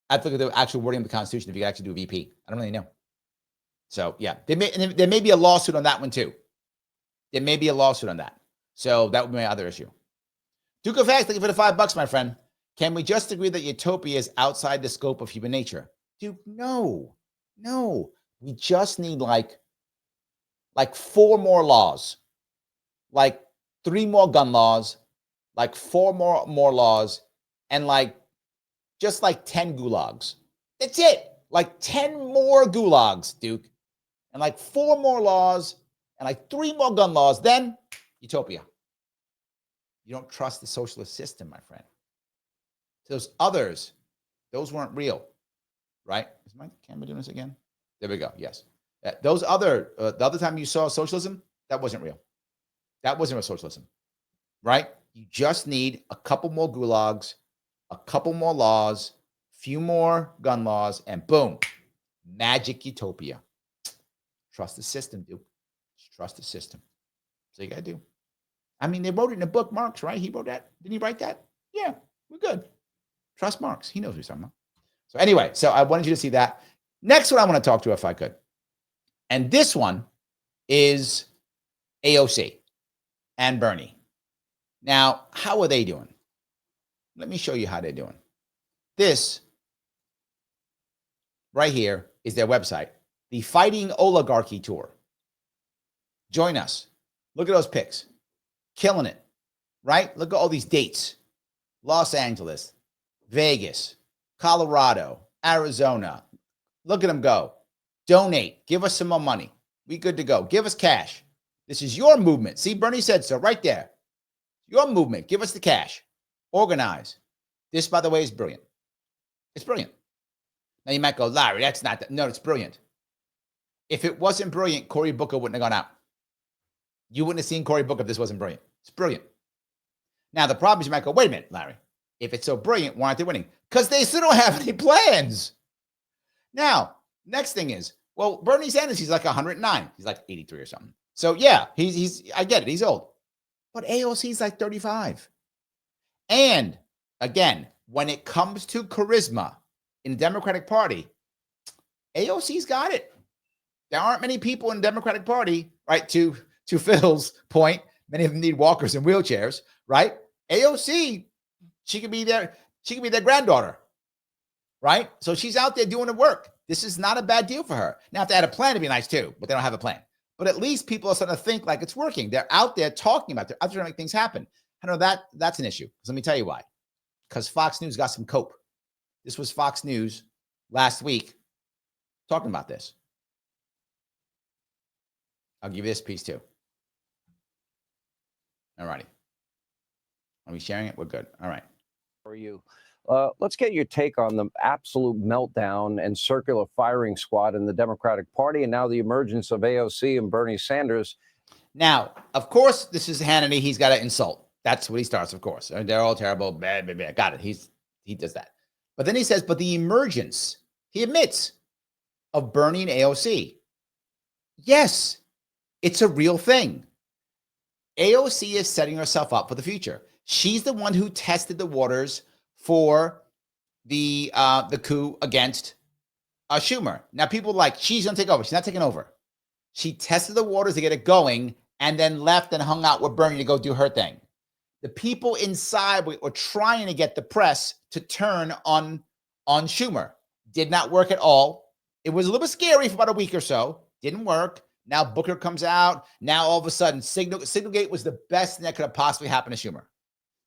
I have to look at the actual wording of the Constitution if you could actually do a VP. I don't really know. So yeah, there may be a lawsuit on that one too. There may be a lawsuit on that. So that would be my other issue. Duke of Facts, thank you for the $5, my friend. Can we just agree that utopia is outside the scope of human nature? Dude, no. We just need like 4 more laws, like 3 more gun laws, like 4 more laws, and just 10 gulags. That's it. Like 10 more gulags, Duke, and 4 more laws, and 3 more gun laws. Then utopia. You don't trust the socialist system, my friend. Those others, those weren't real, right? Is my camera doing this again? There we go. Yes. Those other, the other time you saw socialism, that wasn't real. That wasn't real socialism, right? You just need a couple more gulags, a couple more laws, few more gun laws, and boom, magic utopia. Trust the system, dude. Just trust the system. So you got to do. I mean, they wrote it in the book, Marx, right? He wrote that. Didn't he write that? Yeah, we're good. Trust Marx. He knows what he's talking about. So anyway, so I wanted you to see that. Next one I want to talk to, if I could. And this one is AOC and Bernie. Now, how are they doing? Let me show you how they're doing. This right here is their website, the Fighting Oligarchy Tour. Join us. Look at those pics. Killing it, right? Look at all these dates. Los Angeles, Vegas, Colorado, Arizona. Look at them go. Donate. Give us some more money. We good to go. Give us cash. This is your movement. See, Bernie said so right there. Your movement. Give us the cash. Organize. This, by the way, is brilliant. It's brilliant. Now you might go, Larry, that's not that. No, it's brilliant. If it wasn't brilliant, Cory Booker wouldn't have gone out. You wouldn't have seen Cory Booker if this wasn't brilliant. It's brilliant. Now, the problem is you might go, wait a minute, Larry. If it's so brilliant, why aren't they winning? Because they still don't have any plans. Now, next thing is, well, Bernie Sanders, he's 109. He's 83 or something. So, yeah, he's I get it. He's old. But AOC's 35. And, again, when it comes to charisma in the Democratic Party, AOC's got it. There aren't many people in the Democratic Party, right, to Phil's point, many of them need walkers and wheelchairs, right? AOC, she could be their granddaughter, right? So she's out there doing the work. This is not a bad deal for her. Now, if they had a plan, it'd be nice too, but they don't have a plan. But at least people are starting to think like it's working. They're out there talking about it. They're out there trying to make things happen. I know that's an issue. Let me tell you why. Because Fox News got some cope. This was Fox News last week talking about this. I'll give you this piece too. All righty. Are we sharing it? We're good. All right. For you. Let's get your take on the absolute meltdown and circular firing squad in the Democratic Party, and now the emergence of AOC and Bernie Sanders. Now, of course, this is Hannity. He's got to insult. That's what he starts, of course. They're all terrible. Bad, bad, bad. Got it. He does that. But then he says, but the emergence, he admits, of Bernie and AOC. Yes, it's a real thing. AOC is setting herself up for the future. She's the one who tested the waters for the coup against Schumer. Now, people are like, she's going to take over. She's not taking over. She tested the waters to get it going and then left and hung out with Bernie to go do her thing. The people inside were trying to get the press to turn on Schumer. Did not work at all. It was a little bit scary for about a week or so. Didn't work. Now Booker comes out. Now all of a sudden, Signalgate was the best thing that could have possibly happened to Schumer.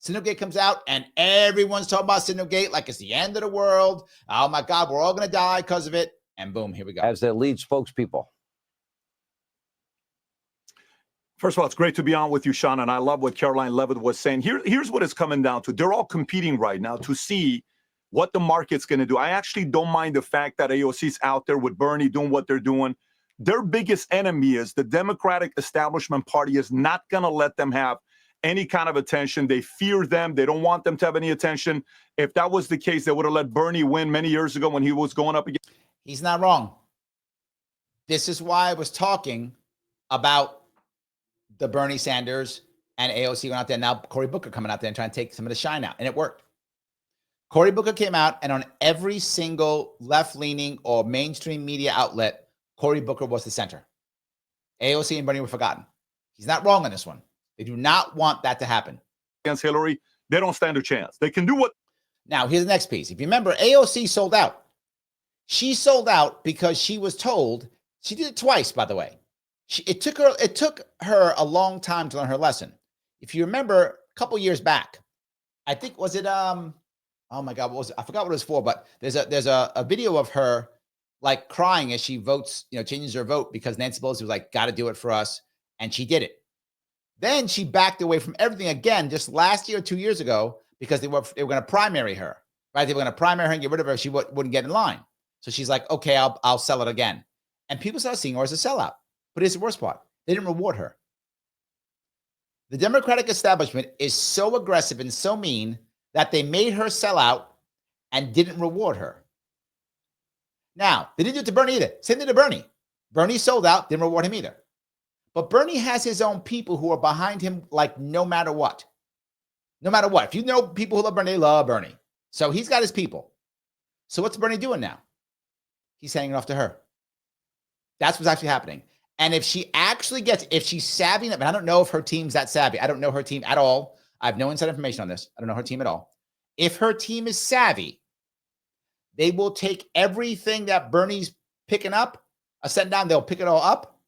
Signalgate comes out and everyone's talking about Signalgate like it's the end of the world. Oh my God, we're all going to die because of it. And boom, here we go. As their lead spokespeople. First of all, it's great to be on with you, Sean, and I love what Caroline Levitt was saying. Here's what it's coming down to. They're all competing right now to see what the market's going to do. I actually don't mind the fact that AOC's out there with Bernie doing what they're doing. Their biggest enemy is the Democratic establishment party is not going to let them have any kind of attention. They fear them. They don't want them to have any attention. If that was the case, they would have let Bernie win many years ago when he was going up against. He's not wrong. This is why I was talking about the Bernie Sanders and AOC went out there. Now Cory Booker coming out there and trying to take some of the shine out. And it worked. Cory Booker came out and on every single left-leaning or mainstream media outlet, Cory Booker was the center. AOC and Bernie were forgotten. He's not wrong on this one. They do not want that to happen. Against Hillary, they don't stand a chance. They can do what. Now, here's the next piece. If you remember, AOC sold out. She sold out because she was told, she did it twice, by the way. It took her a long time to learn her lesson. If you remember a couple years back, I think, was it, oh my God, what was it? I forgot what it was for, but there's a video of her like crying as she votes, changes her vote because Nancy Pelosi was like, got to do it for us. And she did it. Then she backed away from everything again just last year or 2 years ago because they were going to primary her, right? They were going to primary her and get rid of her. She wouldn't get in line. So she's like, okay, I'll sell it again. And people started seeing her as a sellout. But here's the worst part. They didn't reward her. The Democratic establishment is so aggressive and so mean that they made her sell out and didn't reward her. Now, they didn't do it to Bernie either. Same thing to Bernie. Bernie sold out, didn't reward him either. But Bernie has his own people who are behind him like no matter what. No matter what. If you know people who love Bernie, they love Bernie. So he's got his people. So what's Bernie doing now? He's handing it off to her. That's what's actually happening. And if she actually if she's savvy enough, and I don't know if her team's that savvy. I don't know her team at all. I have no inside information on this. I don't know her team at all. If her team is savvy, they will take everything that Bernie's picking up, sent down, they'll pick it all up,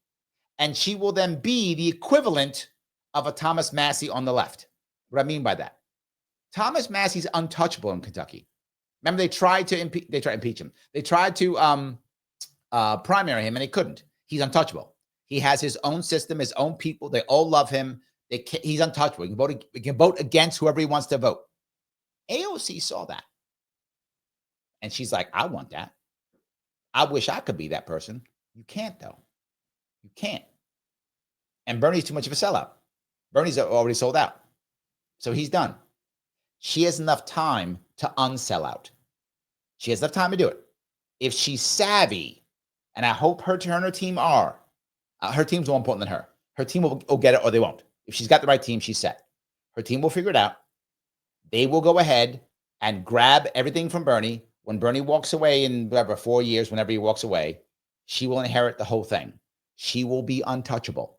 and she will then be the equivalent of a Thomas Massie on the left. What I mean by that? Thomas Massie's untouchable in Kentucky. Remember, they tried to impeach him. They tried to primary him, and they couldn't. He's untouchable. He has his own system, his own people. They all love him. He's untouchable. He can vote against whoever he wants to vote. AOC saw that. And she's like, I want that. I wish I could be that person. You can't, though. You can't. And Bernie's too much of a sellout. Bernie's already sold out. So he's done. She has enough time to unsell out. She has enough time to do it. If she's savvy, and I hope her and her team are, her team's more important than her. Her team will get it or they won't. If she's got the right team, she's set. Her team will figure it out. They will go ahead and grab everything from Bernie. When Bernie walks away in 4 years, whenever he walks away, she will inherit the whole thing. She will be untouchable.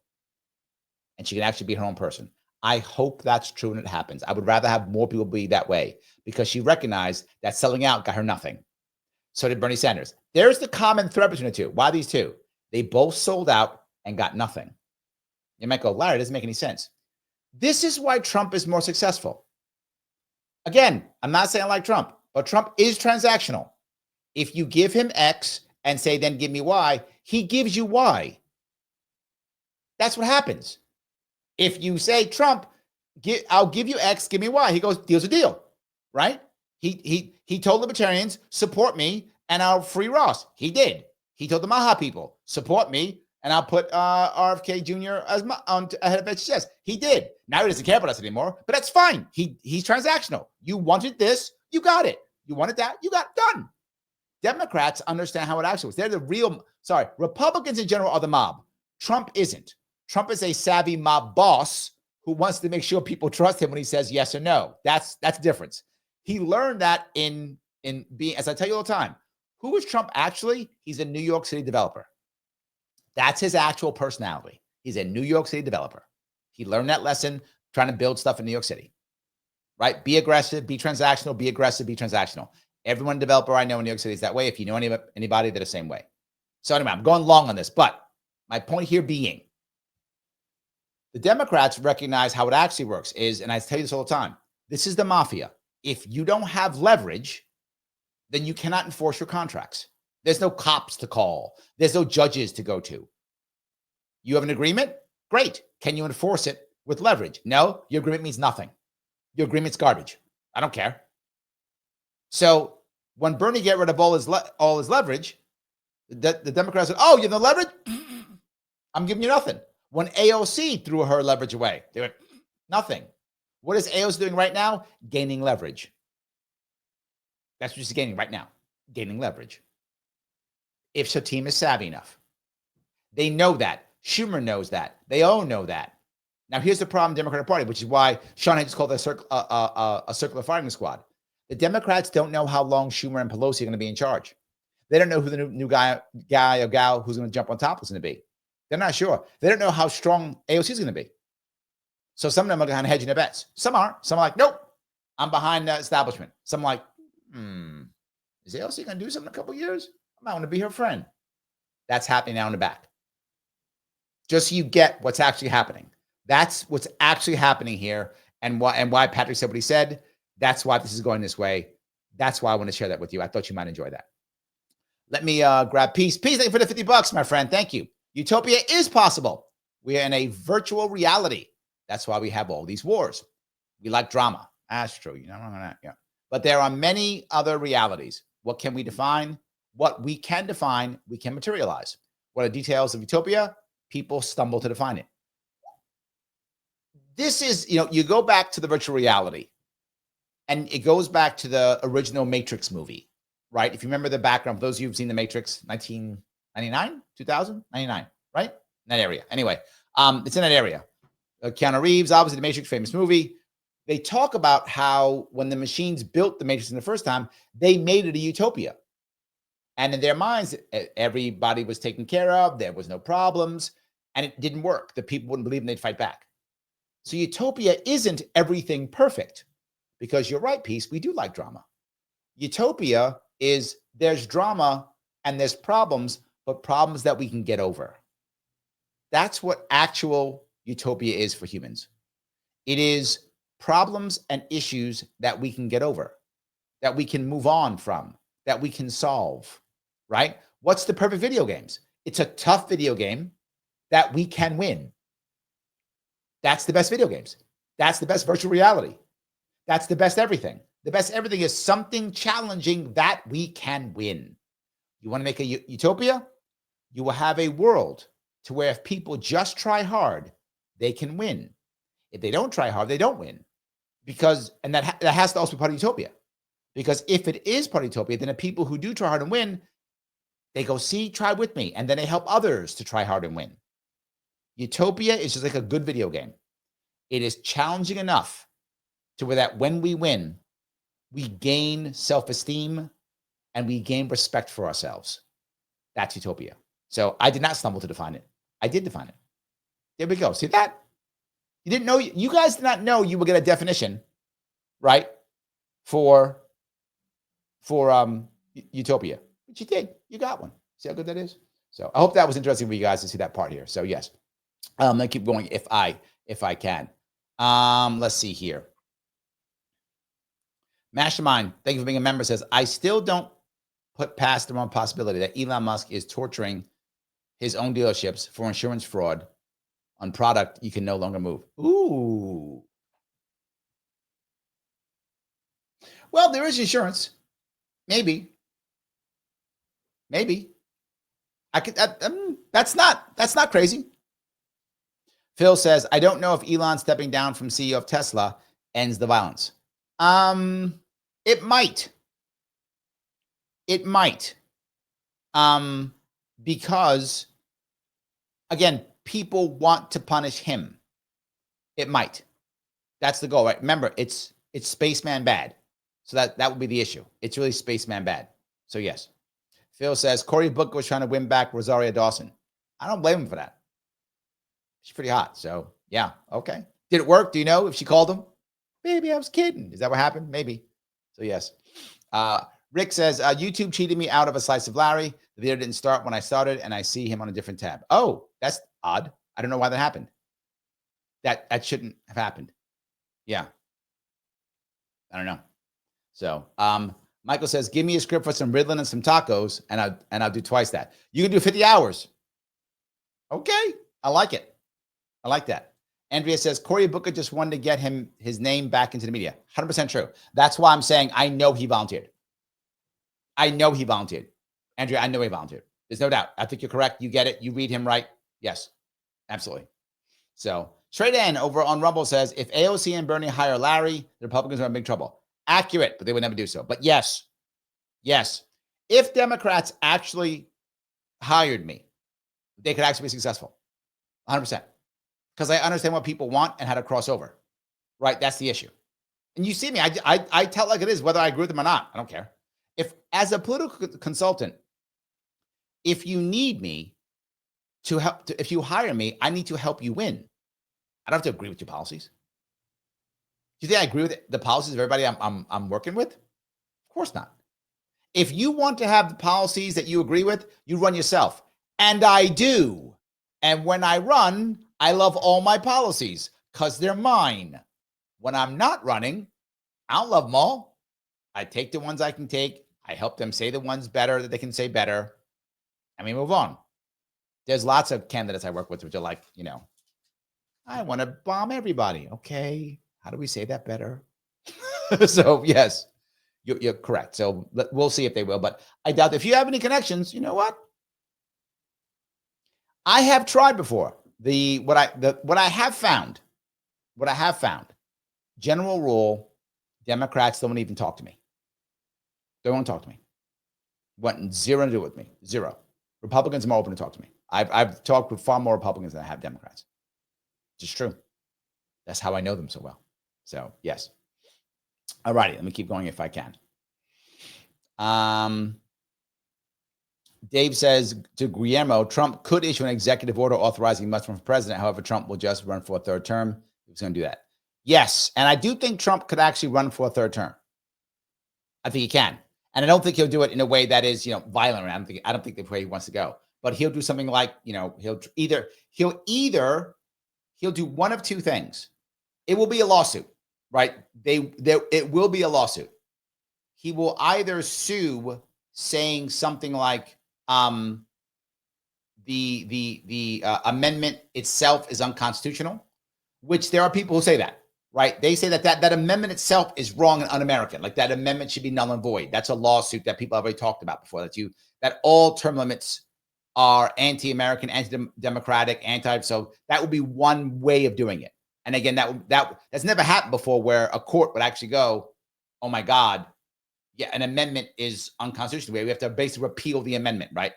And she can actually be her own person. I hope that's true and it happens. I would rather have more people be that way because she recognized that selling out got her nothing. So did Bernie Sanders. There's the common thread between the two. Why these two? They both sold out and got nothing. You might go, Larry, it doesn't make any sense. This is why Trump is more successful. Again, I'm not saying I like Trump, but Trump is transactional. If you give him X and say, then give me Y, he gives you Y. That's what happens. If you say, Trump, I'll give you X, give me Y, he goes, deal's a deal, right? He told libertarians, support me, and I'll free Ross. He did. He told the Maha people, support me, and I'll put RFK Jr. as ahead of HHS. He did. Now he doesn't care about us anymore, but that's fine. He's transactional. You wanted this, you got it. You wanted that, you got it done. Democrats understand how it actually works. They're the real, Republicans in general are the mob. Trump isn't. Trump is a savvy mob boss who wants to make sure people trust him when he says yes or no. That's the difference. He learned that in being, as I tell you all the time, who is Trump actually? He's a New York City developer. That's his actual personality. He's a New York City developer. He learned that lesson trying to build stuff in New York City, right? Be aggressive, be transactional, be aggressive, be transactional. Everyone developer I know in New York City is that way. If you know anybody, they're the same way. So anyway, I'm going long on this, but my point here being, the Democrats recognize how it actually works is, and I tell you this all the time, this is the mafia. If you don't have leverage, then you cannot enforce your contracts. There's no cops to call. There's no judges to go to. You have an agreement? Great. Can you enforce it with leverage? No, your agreement means nothing. Your agreement's garbage. I don't care. So when Bernie get rid of all his leverage, the Democrats said, oh, you have no leverage? I'm giving you nothing. When AOC threw her leverage away, they went, nothing. What is AOC doing right now? Gaining leverage. That's what she's gaining right now, gaining leverage. If her team is savvy enough. They know that. Schumer knows that. They all know that. Now, here's the problem, Democratic Party, which is why Sean Hayes called it a circular firing squad. The Democrats don't know how long Schumer and Pelosi are going to be in charge. They don't know who the new guy or gal who's going to jump on top is going to be. They're not sure. They don't know how strong AOC is going to be. So some of them are kind of hedging their bets. Some aren't. Some are like, nope, I'm behind the establishment. Some are like, is AOC going to do something in a couple of years? I might want to be her friend. That's happening now in the back. Just so you get what's actually happening. That's what's actually happening here, and why Patrick said what he said. That's why this is going this way. That's why I want to share that with you. I thought you might enjoy that. Let me grab Peace. Peace, thank you for the $50, my friend. Thank you. Utopia is possible. We are in a virtual reality. That's why we have all these wars. We like drama. That's true. You know, yeah. But there are many other realities. What can we define? What we can define, we can materialize. What are the details of utopia? People stumble to define it. This is, you go back to the virtual reality, and it goes back to the original Matrix movie, right? If you remember the background, for those of you who've seen the Matrix, 1999, 2000, 99, right? In that area. Anyway, it's in that area. Keanu Reeves, obviously the Matrix, famous movie. They talk about how when the machines built the Matrix in the first time, they made it a utopia. And in their minds, everybody was taken care of. There was no problems. And it didn't work. The people wouldn't believe and they'd fight back. So utopia isn't everything perfect. Because you're right, Peace, we do like drama. Utopia is there's drama and there's problems, but problems that we can get over. That's what actual utopia is for humans. It is problems and issues that we can get over, that we can move on from, that we can solve, right? What's the perfect video games? It's a tough video game that we can win. That's the best video games. That's the best virtual reality. That's the best everything. The best everything is something challenging that we can win. You want to make a utopia? You will have a world to where if people just try hard, they can win. If they don't try hard, they don't win. And that has to also be part of utopia. Because if it is part of utopia, then the people who do try hard and win, they go, see, try with me. And then they help others to try hard and win. Utopia is just like a good video game. It is challenging enough to where that when we win, we gain self-esteem and we gain respect for ourselves. That's utopia. So I did not stumble to define it. I did define it. There we go. See that? You didn't know, you guys did not know you would get a definition, right? For utopia. But you did. You got one. See how good that is? So I hope that was interesting for you guys to see that part here. So yes. Let me keep going if I can. Let's see here. Mastermind, thank you for being a member, says, I still don't put past the wrong possibility that Elon Musk is torturing his own dealerships for insurance fraud on product you can no longer move. Ooh. Well, there is insurance. Maybe. I could. That's not crazy. Phil says, I don't know if Elon stepping down from CEO of Tesla ends the violence. It might. Because again, people want to punish him. It might. That's the goal, right? Remember, it's spaceman bad. So that would be the issue. It's really spaceman bad. So yes. Phil says, Cory Booker was trying to win back Rosario Dawson. I don't blame him for that. She's pretty hot. So yeah. Okay. Did it work? Do you know if she called him? Maybe I was kidding. Is that what happened? Maybe. So yes. Rick says, YouTube cheated me out of a slice of Larry. The video didn't start when I started and I see him on a different tab. Oh, that's odd. I don't know why that happened. That shouldn't have happened. Yeah. I don't know. So, Michael says, give me a script for some Ritalin and some tacos, and I'll do twice that. You can do 50 hours. Okay. I like it. I like that. Andrea says, Cory Booker just wanted to get his name back into the media. 100% true. That's why I'm saying I know he volunteered. Andrea, I know he volunteered. There's no doubt. I think you're correct. You get it. You read him right. Yes, absolutely. So Trade N over on Rumble says, if AOC and Bernie hire Larry, the Republicans are in big trouble. Accurate, but they would never do so. But yes. If Democrats actually hired me, they could actually be successful. 100%. Because I understand what people want and how to cross over. Right? That's the issue. And you see me, I tell it like it is, whether I agree with them or not. I don't care. If, as a political consultant, if you need me to help, if you hire me, I need to help you win. I don't have to agree with your policies. Do you think I agree with the policies of everybody I'm working with? Of course not. If you want to have the policies that you agree with, you run yourself. And I do. And when I run, I love all my policies because they're mine. When I'm not running, I don't love them all. I take the ones I can take. I help them say the ones better that they can say better. And we move on. There's lots of candidates I work with which are like, I want to bomb everybody. Okay. How do we say that better? So yes, you're correct. So we'll see if they will, but I doubt if you have any connections, you know what? I have tried before. What I have found, general rule, Democrats don't even talk to me. They won't talk to me. Want zero to do with me. Zero. Republicans are more open to talk to me. I've talked with far more Republicans than I have Democrats. It's true. That's how I know them so well. So yes. All righty. Let me keep going if I can. Dave says to Guillermo, Trump could issue an executive order authorizing Musk for president. However, Trump will just run for a third term. He's going to do that. Yes. And I do think Trump could actually run for a third term. I think he can. And I don't think he'll do it in a way that is, violent. I don't think the way he wants to go. But he'll do something like, he'll do one of two things. It will be a lawsuit, right? It will be a lawsuit. He will either sue saying something like the amendment itself is unconstitutional, which there are people who say that. Right. They say that amendment itself is wrong and un-American. Like that amendment should be null and void. That's a lawsuit that people have already talked about before. That all term limits are anti-American, anti-democratic, so that would be one way of doing it. And again, that's never happened before where a court would actually go, oh my God, yeah, an amendment is unconstitutional. We have to basically repeal the amendment, right?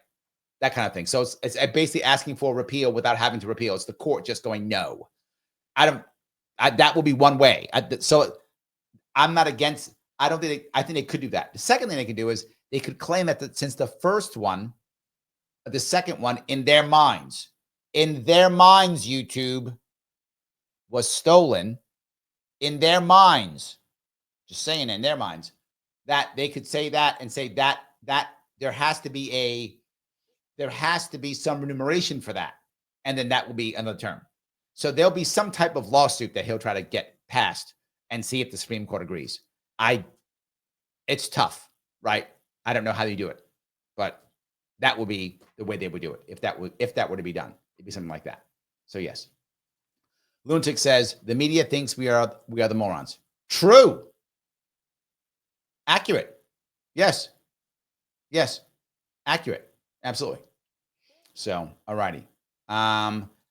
That kind of thing. So it's basically asking for a repeal without having to repeal. It's the court just going, no. That will be one way. So I'm not against, I think they could do that. The second thing they could do is they could claim that since the first one, the second one in their minds, YouTube was stolen in their minds, just saying in their minds, that they could say that and say that that there has to be some remuneration for that. And then that will be another term. So there'll be some type of lawsuit that he'll try to get passed and see if the Supreme Court agrees. It's tough, right? I don't know how they do it, but that will be the way they would do it. If that were to be done, it'd be something like that. So yes. Lunatic says the media thinks we are the morons. True. Accurate. Yes. Accurate. Absolutely. So, all righty.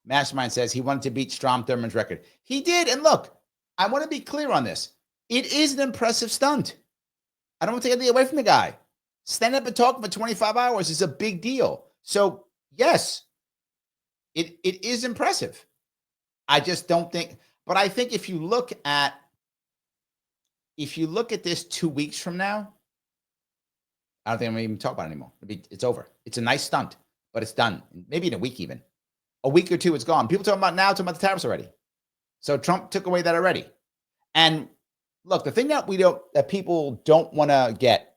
Mastermind says he wanted to beat Strom Thurmond's record. He did. And look, I want to be clear on this. It is an impressive stunt. I don't want to take anything away from the guy. Stand up and talk for 25 hours is a big deal. So, yes, it is impressive. I just don't think, but I think if you look at this 2 weeks from now, I don't think I'm going to even talk about it anymore. It's over. It's a nice stunt, but it's done. Maybe in a week even. A week or two, it's gone. People talking about the tariffs already. So Trump took away that already. And look, the thing that people don't want to get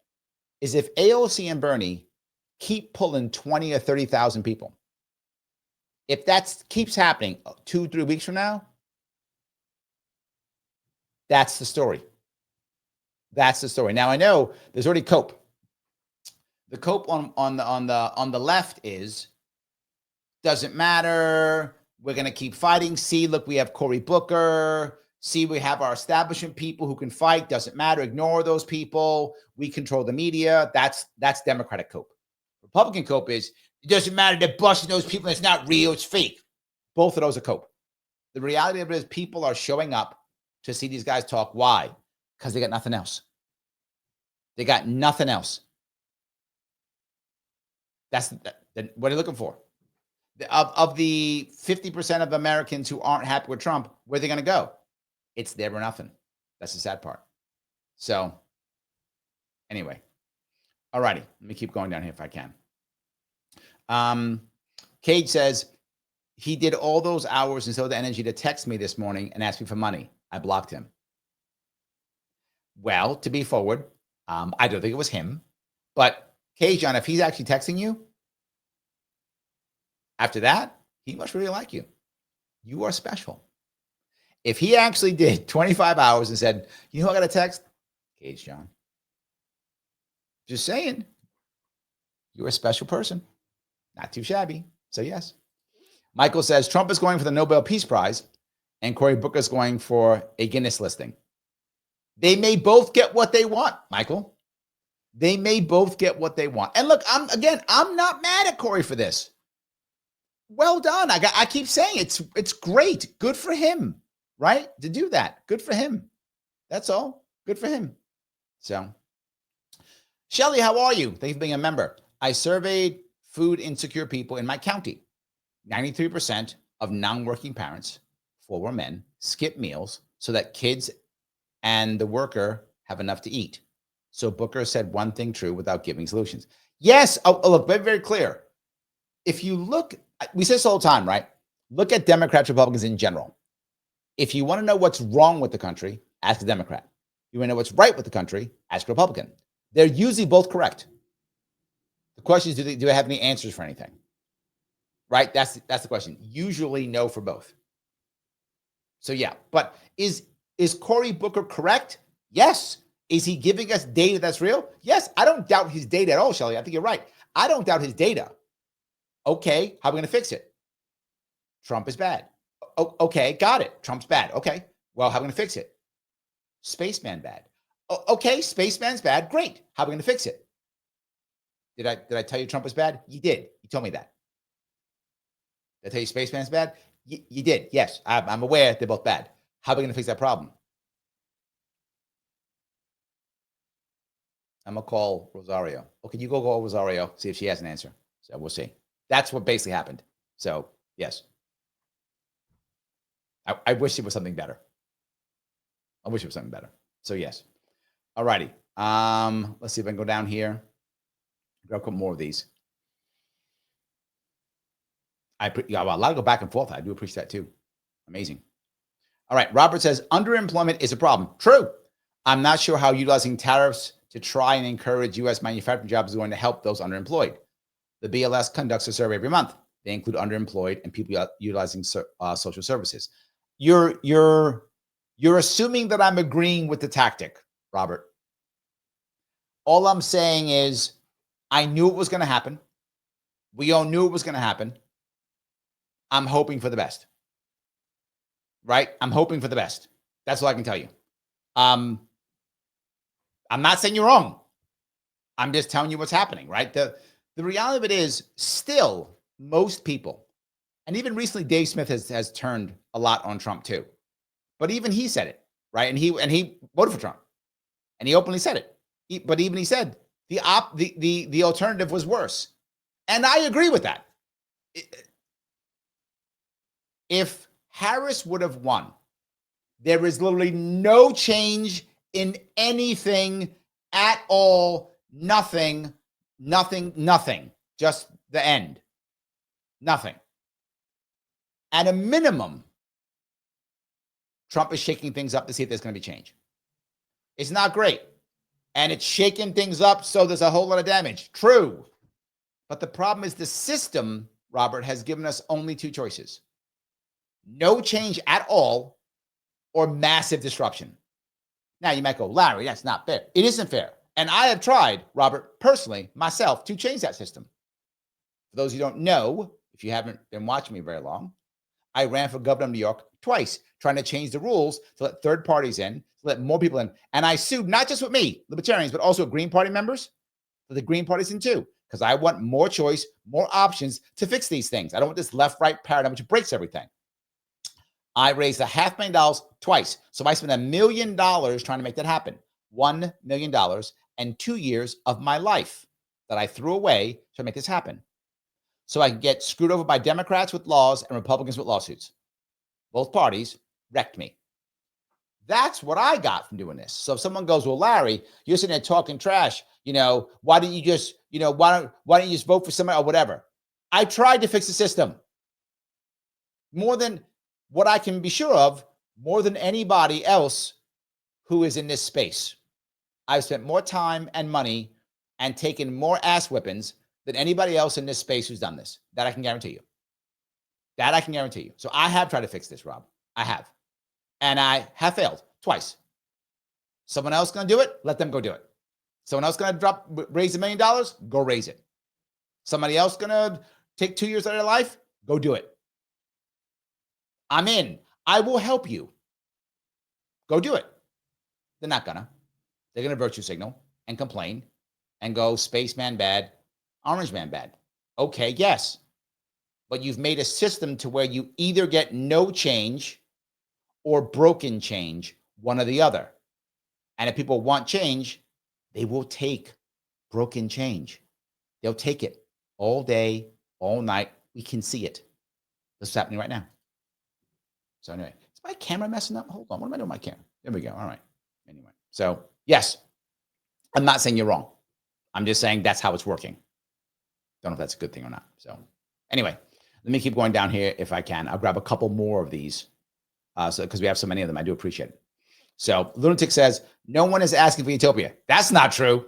is if AOC and Bernie keep pulling 20 or 30,000 people, if that keeps happening 2-3 weeks from now, that's the story. That's the story. Now I know there's already cope. The cope on the left is doesn't matter. We're gonna keep fighting. See, look, we have Cory Booker. See, we have our establishment people who can fight. Doesn't matter. Ignore those people. We control the media. That's Democratic cope. Republican cope is it doesn't matter. They're busting those people. It's not real. It's fake. Both of those are cope. The reality of it is people are showing up to see these guys talk. Why? Because they got nothing else. They got nothing else. That's what are you looking for? Of the 50% of Americans who aren't happy with Trump, where are they going to go? It's there or nothing. That's the sad part. So, anyway. All righty. Let me keep going down here if I can. Cage says, he did all those hours and so the energy to text me this morning and ask me for money. I blocked him. Well, to be forward, I don't think it was him. But, Cage, John, if he's actually texting you, after that, he must really like you. You are special. If he actually did 25 hours and said, you know who I got a text? Cage John. Just saying. You're a special person. Not too shabby. So yes. Michael says, Trump is going for the Nobel Peace Prize and Cory Booker is going for a Guinness listing. They may both get what they want, Michael. They may both get what they want. And look, I'm not mad at Cory for this. Well done. I keep saying it's great. Good for him, right? To do that. Good for him. That's all. Good for him. So, Shelly, how are you? Thank you for being a member. I surveyed food insecure people in my county. 93% of non-working parents, 4 were men, skip meals so that kids and the worker have enough to eat. So Booker said one thing true without giving solutions. Yes. Oh, look, very, very clear. If you look, we say this all the time, right? Look at Democrats, Republicans in general. If you want to know what's wrong with the country, ask a Democrat. You want to know what's right with the country, ask a Republican. They're usually both correct. The question is, do they have any answers for anything? Right? That's the question. Usually no for both. So yeah, but is Cory Booker correct? Yes. Is he giving us data that's real? Yes. I don't doubt his data at all, Shelly. I think you're right. I don't doubt his data. Okay, how are we going to fix it? Trump is bad. Okay, got it. Trump's bad. Okay, well, how are we going to fix it? Spaceman bad. Okay, Spaceman's bad. Great. How are we going to fix it? Did I tell you Trump was bad? You did. You told me that. Did I tell you Spaceman's bad? You did. Yes, I'm aware they're both bad. How are we going to fix that problem? I'm going to call Rosario. Okay, you go call Rosario, see if she has an answer. So we'll see. That's what basically happened. So, yes. I wish it was something better. I wish it was something better. So, yes. All righty. Let's see if I can go down here. Grab a couple more of these. A lot of go back and forth. I do appreciate that too. Amazing. All right. Robert says, underemployment is a problem. True. I'm not sure how utilizing tariffs to try and encourage U.S. manufacturing jobs is going to help those underemployed. The BLS conducts a survey every month. They include underemployed and people utilizing social services. You're assuming that I'm agreeing with the tactic, Robert. All I'm saying is I knew it was going to happen. We all knew it was going to happen. I'm hoping for the best. Right? I'm hoping for the best. That's all I can tell you. I'm not saying you're wrong. I'm just telling you what's happening, right? The reality of it is still most people, and even recently Dave Smith has turned a lot on Trump too. But even he said it, right? And he voted for Trump. And he openly said it. But even he said the alternative was worse. And I agree with that. If Harris would have won, there is literally no change in anything at all. Nothing. Just the end. Nothing. At a minimum, Trump is shaking things up to see if there's going to be change. It's not great. And it's shaking things up, so there's a whole lot of damage. True. But the problem is the system, Robert, has given us only two choices. No change at all or massive disruption. Now you might go, Larry, that's not fair. It isn't fair. And I have tried, Robert, personally, myself, to change that system. For those who don't know, if you haven't been watching me very long, I ran for governor of New York twice, trying to change the rules to let third parties in, to let more people in. And I sued not just with me, libertarians, but also Green Party members, for the Green Party's in too, because I want more choice, more options to fix these things. I don't want this left-right paradigm which breaks everything. I raised $500,000 twice. So I spent $1 million trying to make that happen. $1 million and 2 years of my life that I threw away to make this happen. So I could get screwed over by Democrats with laws and Republicans with lawsuits. Both parties wrecked me. That's what I got from doing this. So if someone goes, well, Larry, you're sitting there talking trash, why don't you just, why don't you just vote for somebody or whatever? I tried to fix the system. More than what I can be sure of, more than anybody else who is in this space. I've spent more time and money and taken more ass whippings than anybody else in this space who's done this. That I can guarantee you. That I can guarantee you. So I have tried to fix this, Rob. I have. And I have failed twice. Someone else going to do it? Let them go do it. Someone else going to raise $1 million? Go raise it. Somebody else going to take 2 years out of their life? Go do it. I'm in. I will help you. Go do it. They're not gonna. They're gonna virtue signal and complain and go spaceman bad, orange man bad. Okay, yes. But you've made a system to where you either get no change or broken change, one or the other. And if people want change, they will take broken change. They'll take it all day, all night. We can see it. This is happening right now. So anyway, is my camera messing up? Hold on. What am I doing with my camera? There we go. All right. Anyway, so yes, I'm not saying you're wrong. I'm just saying that's how it's working. Don't know if that's a good thing or not. So anyway, let me keep going down here if I can. I'll grab a couple more of these because we have so many of them. I do appreciate it. So Lunatic says, no one is asking for utopia. That's not true.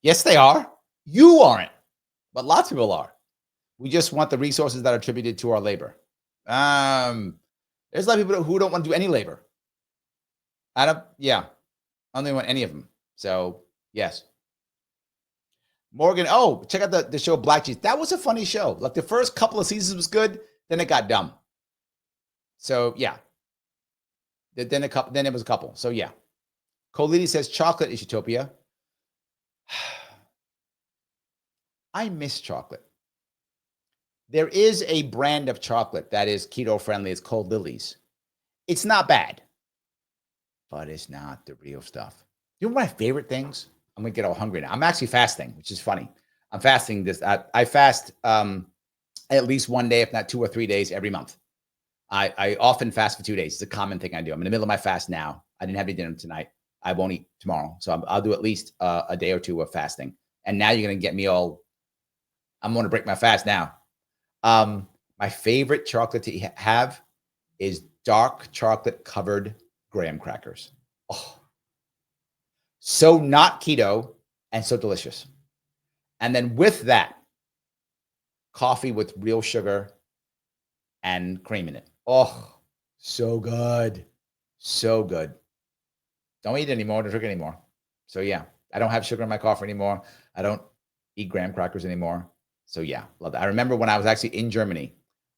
Yes, they are. You aren't, but lots of people are. We just want the resources that are attributed to our labor. There's a lot of people who don't want to do any labor. I don't want any of them. So, yes. Morgan, check out the show Black Cheese. That was a funny show. Like the first couple of seasons was good, then it got dumb. So, yeah. Then it was a couple. So, yeah. Colidi says chocolate is utopia. I miss chocolate. There is a brand of chocolate that is keto friendly. It's called Lily's. It's not bad, but it's not the real stuff. You know what my favorite things? I'm going to get all hungry now. I'm actually fasting, which is funny. I'm fasting this. I fast at least one day, if not 2 or 3 days every month. I often fast for 2 days. It's a common thing I do. I'm in the middle of my fast now. I didn't have any dinner tonight. I won't eat tomorrow. So I'll do at least a day or two of fasting. And now you're going to get me all, I'm going to break my fast now. My favorite chocolate to have is dark chocolate covered graham crackers. Oh, so not keto and so delicious. And then with that, coffee with real sugar and cream in it. Oh, so good. So good. Don't eat anymore. Don't drink anymore. So yeah, I don't have sugar in my coffee anymore. I don't eat graham crackers anymore. So yeah, love that. I remember when I was actually in Germany,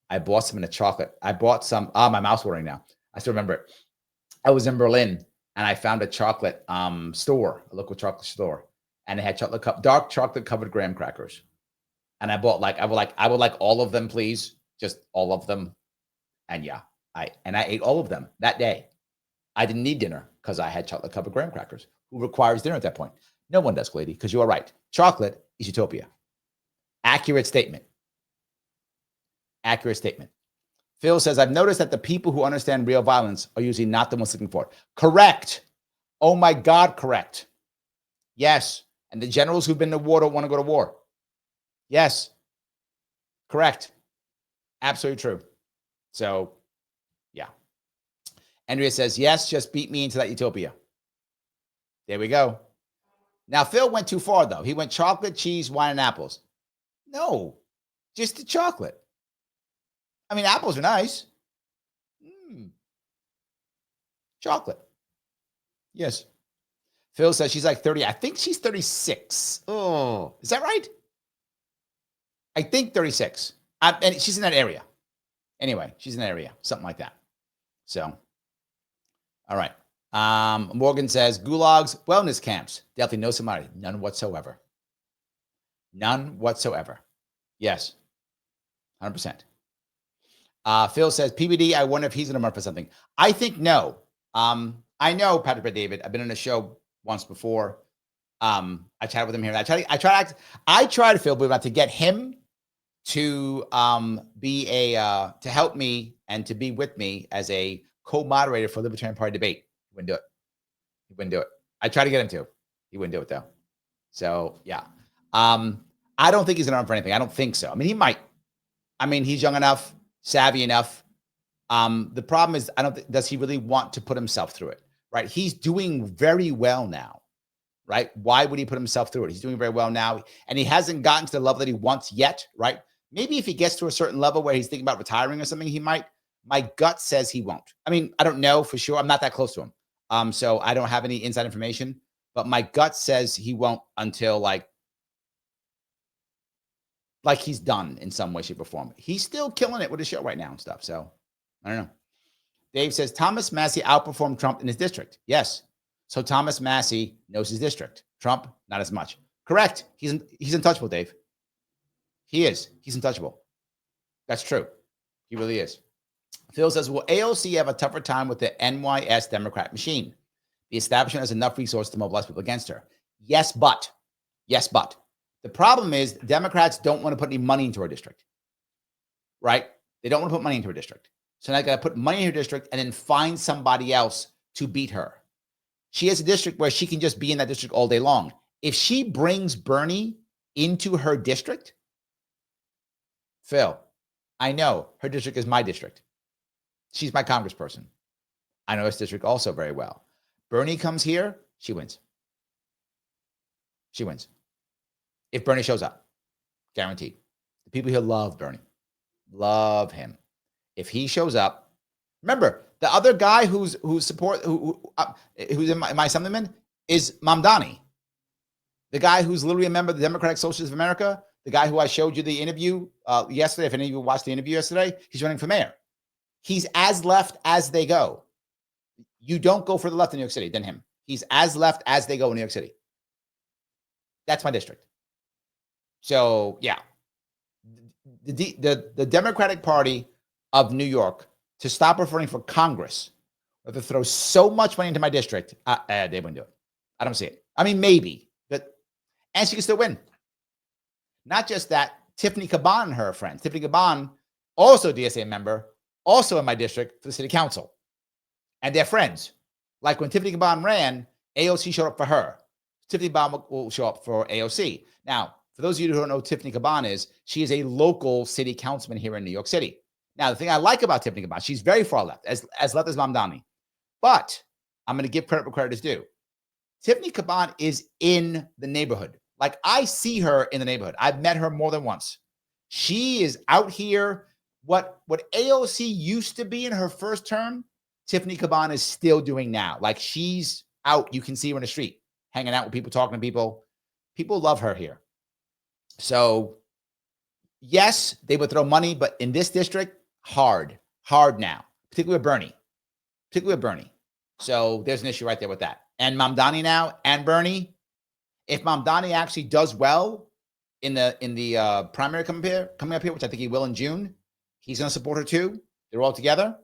I bought some in a chocolate. I bought some, my mouth's watering now. I still remember it. I was in Berlin and I found a chocolate store, a local chocolate store, and it had dark chocolate covered graham crackers. And I bought I would like all of them, please. Just all of them. And yeah, I ate all of them that day. I didn't need dinner because I had chocolate covered graham crackers. Who requires dinner at that point? No one does, Glady, because you are right. Chocolate is utopia. Accurate statement. Accurate statement. Phil says, I've noticed that the people who understand real violence are usually not the ones looking for it. Correct. Oh my God, correct. Yes. And the generals who've been to war don't want to go to war. Yes. Correct. Absolutely true. So, yeah. Andrea says, yes, just beat me into that utopia. There we go. Now, Phil went too far, though. He went chocolate, cheese, wine, and apples. No, just the chocolate. I mean, apples are nice. Chocolate. Yes. Phil says she's like 30. I think she's 36. Oh, is that right? I think 36. And she's in that area. Anyway, she's in that area. Something like that. So, all right. Morgan says, gulags, wellness camps. Definitely no similarity. None whatsoever. None whatsoever. Yes. 100%. Phil says, PBD, I wonder if he's going to run for something. I think no. I know Patrick David. I've been on a show once before. I chatted with him here. I try to Phil, believe it or not, to get him to to help me and to be with me as a co-moderator for Libertarian Party debate. He wouldn't do it. He wouldn't do it. I tried to get him to. He wouldn't do it though. So yeah. I don't think he's gonna run for anything. I don't think so. I mean, he might. I mean, he's young enough, savvy enough. The problem is, does he really want to put himself through it? Right? He's doing very well now. Right? Why would he put himself through it? He's doing very well now, and he hasn't gotten to the level that he wants yet. Right? Maybe if he gets to a certain level where he's thinking about retiring or something, he might. My gut says he won't. I mean, I don't know for sure. I'm not that close to him. So I don't have any inside information, but my gut says he won't until like he's done in some way, shape, or form. He's still killing it with his show right now and stuff. So I don't know. Dave says Thomas Massie outperformed Trump in his district. Yes. So Thomas Massie knows his district. Trump, not as much. Correct. He's untouchable, Dave. He is. He's untouchable. That's true. He really is. Phil says, will AOC have a tougher time with the NYS Democrat machine? The establishment has enough resources to mobilize people against her. Yes, but. The problem is Democrats don't want to put any money into her district. Right? They don't want to put money into her district. So now they got to put money in her district and then find somebody else to beat her. She has a district where she can just be in that district all day long. If she brings Bernie into her district, Phil, I know her district is my district. She's my congressperson. I know this district also very well. Bernie comes here, she wins. She wins. If Bernie shows up, guaranteed. The people here love Bernie. Love him. If he shows up, remember the other guy who's in my assemblyman is Mamdani, the guy who's literally a member of the Democratic Socialists of America, the guy who I showed you the interview yesterday. If any of you watched the interview yesterday, he's running for mayor. He's as left as they go. You don't go for the left in New York City than him. He's as left as they go in New York City. That's my district. So yeah, the Democratic Party of New York, to stop her running for Congress, or to throw so much money into my district, they wouldn't do it. I don't see it. I mean, maybe, and she can still win. Not just that, Tiffany Caban and her friends. Tiffany Caban, also a DSA member, also in my district for the city council. And they're friends. Like when Tiffany Caban ran, AOC showed up for her. Tiffany Caban will show up for AOC. Now, for those of you who don't know who Tiffany Caban is, she is a local city councilman here in New York City. Now, the thing I like about Tiffany Caban, she's very far left, as left as Mamdani. But I'm going to give credit where credit is due. Tiffany Caban is in the neighborhood. Like, I see her in the neighborhood. I've met her more than once. She is out here. What AOC used to be in her first term, Tiffany Caban is still doing now. Like, she's out. You can see her in the street, hanging out with people, talking to people. People love her here. So, yes, they would throw money, but in this district, hard now, particularly with Bernie. So there's an issue right there with that. And Mamdani now and Bernie, if Mamdani actually does well in the primary coming up here, which I think he will in June, he's going to support her too. They're all together.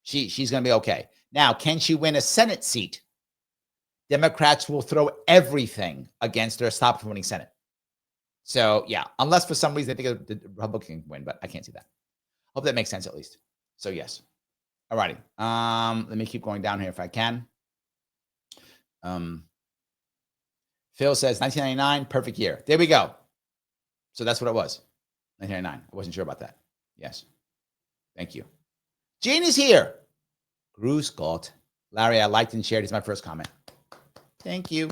She's going to be okay. Now, can she win a Senate seat? Democrats will throw everything against her, stop her winning Senate. So yeah, unless for some reason they think the Republican can win, but I can't see that. Hope that makes sense at least. So yes. All righty. Let me keep going down here if I can. Phil says 1999, perfect year. There we go. So that's what it was. 1999. I wasn't sure about that. Yes. Thank you. Jane is here. Grüß Gott. Larry, I liked and shared. It's my first comment. Thank you.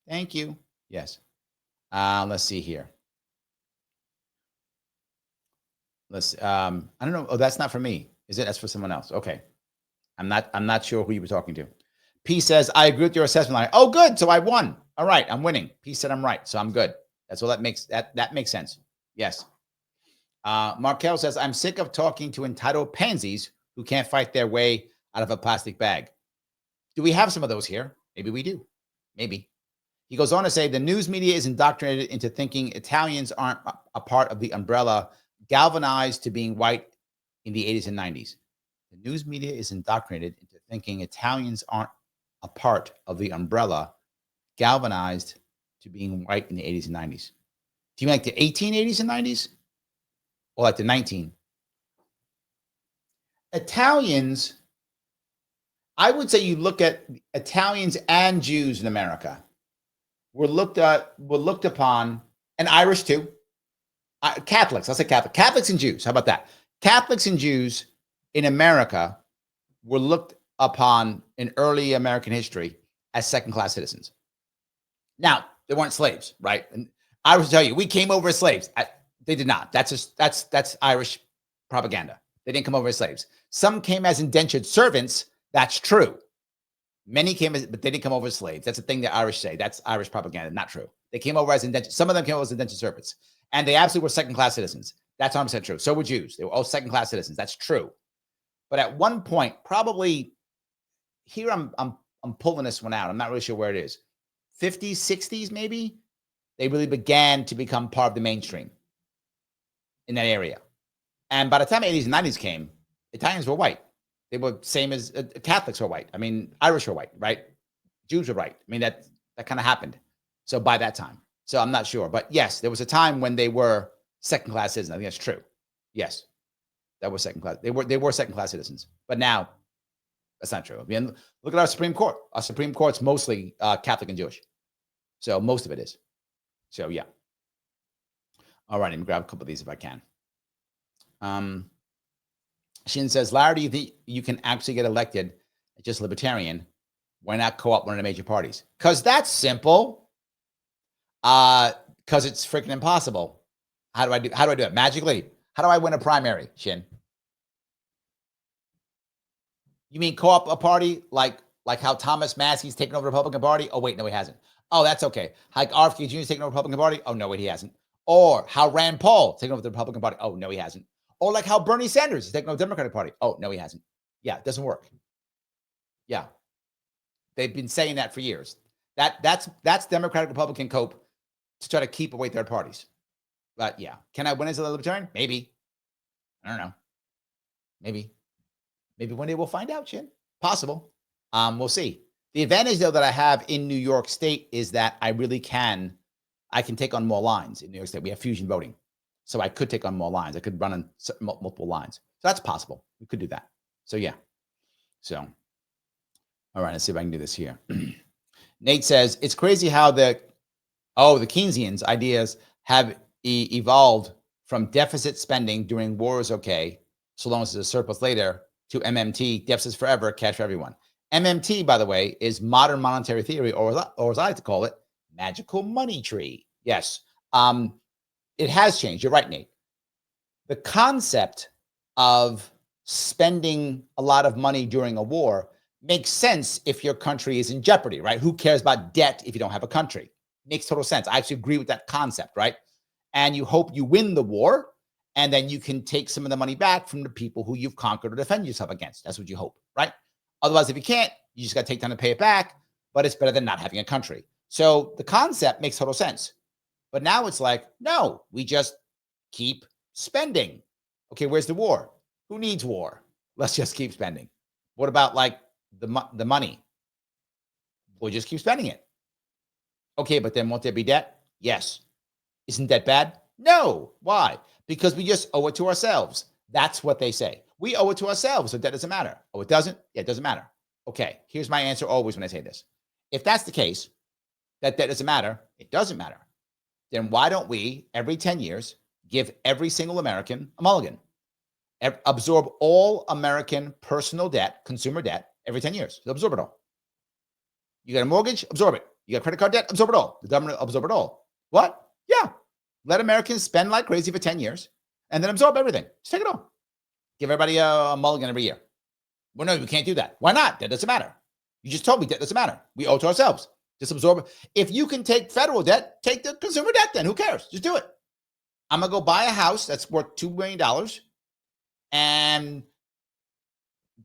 Thank you. Yes. Let's see here. I don't know. Oh, that's not for me. Is it? That's for someone else. Okay. I'm not sure who you were talking to. P says, I agree with your assessment line. Oh, good. So I won. All right. I'm winning. P said I'm right. So I'm good. That's all that makes sense. Yes. Markel says, I'm sick of talking to entitled pansies who can't fight their way out of a plastic bag. Do we have some of those here? Maybe we do. Maybe. He goes on to say, the news media is indoctrinated into thinking Italians aren't a part of the umbrella, galvanized to being white in the 80s and 90s. The news media is indoctrinated into thinking Italians aren't a part of the umbrella, galvanized to being white in the 80s and 90s. Do you mean like the 1880s and 90s? Or like the 19? Italians, I would say you look at Italians and Jews in America were looked upon, and Irish too. Catholics, I'll say Catholic. Catholics and Jews, how about that? Catholics and Jews in America were looked upon in early American history as second-class citizens. Now, they weren't slaves, right? And I will tell you, we came over as slaves. They did not. That's Irish propaganda. They didn't come over as slaves. Some came as indentured servants. That's true. Many came as, but they didn't come over as slaves. That's a thing the Irish say. That's Irish propaganda. Not true. They came over as indentured. Some of them came over as indentured servants, and they absolutely were second-class citizens. That's 100% true. So were Jews. They were all second-class citizens. That's true. But at one point, probably here, I'm pulling this one out. I'm not really sure where it is. 50s, 60s, maybe. They really began to become part of the mainstream in that area. And by the time the 80s and 90s came, Italians were white. They were same as Catholics were white. I mean, Irish were white, right? Jews were white. I mean, that kind of happened. So by that time. So I'm not sure. But yes, there was a time when they were second-class citizens. I think that's true. Yes. That was second-class. They were second-class citizens. But now, that's not true. I mean, look at our Supreme Court. Our Supreme Court's mostly Catholic and Jewish. So most of it is. So yeah. All right, let me grab a couple of these if I can. Shin says, Larry, do you think you can actually get elected as just libertarian? Why not co-op one of the major parties? Because that's simple. Because it's freaking impossible. How do I do it? Magically? How do I win a primary, Shin? You mean co-op a party like how Thomas Massey's taken over the Republican Party? Oh, wait, no, he hasn't. Oh, that's okay. Like RFK Jr.'s taken over the Republican Party? Oh, no, wait, he hasn't. Or how Rand Paul taken over the Republican Party? Oh, no, he hasn't. Or like how Bernie Sanders is taking over the Democratic Party? Oh, no, he hasn't. Yeah, it doesn't work. Yeah. They've been saying that for years. That's Democratic Republican cope to try to keep away third parties. But yeah, can I win as a libertarian? Maybe. I don't know. Maybe one day we'll find out, Shin. Possible. We'll see. The advantage, though, that I have in New York State is that I can take on more lines in New York State. We have fusion voting. So I could take on more lines. I could run on multiple lines. So that's possible. We could do that. So yeah. So, all right, let's see if I can do this here. Nate says, it's crazy how the Keynesians ideas have evolved from deficit spending during war is okay, so long as there's a surplus later, to MMT, deficits forever, cash for everyone. MMT, by the way, is modern monetary theory, or as I like to call it, magical money tree. Yes. It has changed. You're right, Nate. The concept of spending a lot of money during a war makes sense if your country is in jeopardy, right? Who cares about debt if you don't have a country? Makes total sense. I actually agree with that concept, right? And you hope you win the war, and then you can take some of the money back from the people who you've conquered or defend yourself against. That's what you hope, right? Otherwise, if you can't, you just got to take time to pay it back, but it's better than not having a country. So the concept makes total sense. But now it's like, no, we just keep spending. Okay, where's the war? Who needs war? Let's just keep spending. What about like the money? We'll just keep spending it. Okay, but then won't there be debt? Yes. Isn't that bad? No. Why? Because we just owe it to ourselves. That's what they say. We owe it to ourselves, so that doesn't matter. Oh, it doesn't? Yeah, it doesn't matter. Okay, here's my answer always when I say this. If that's the case, that doesn't matter, it doesn't matter. Then why don't we, every 10 years, give every single American a mulligan? Absorb all American personal debt, consumer debt, every 10 years. Absorb it all. You got a mortgage? Absorb it. You got credit card debt? Absorb it all. The government absorb it all. What? Yeah. Let Americans spend like crazy for 10 years and then absorb everything. Just take it all. Give everybody a mulligan every year. Well, no, you can't do that. Why not? That doesn't matter. You just told me that doesn't matter. We owe it to ourselves. Just absorb it. If you can take federal debt, take the consumer debt then. Who cares? Just do it. I'm going to go buy a house that's worth $2 million and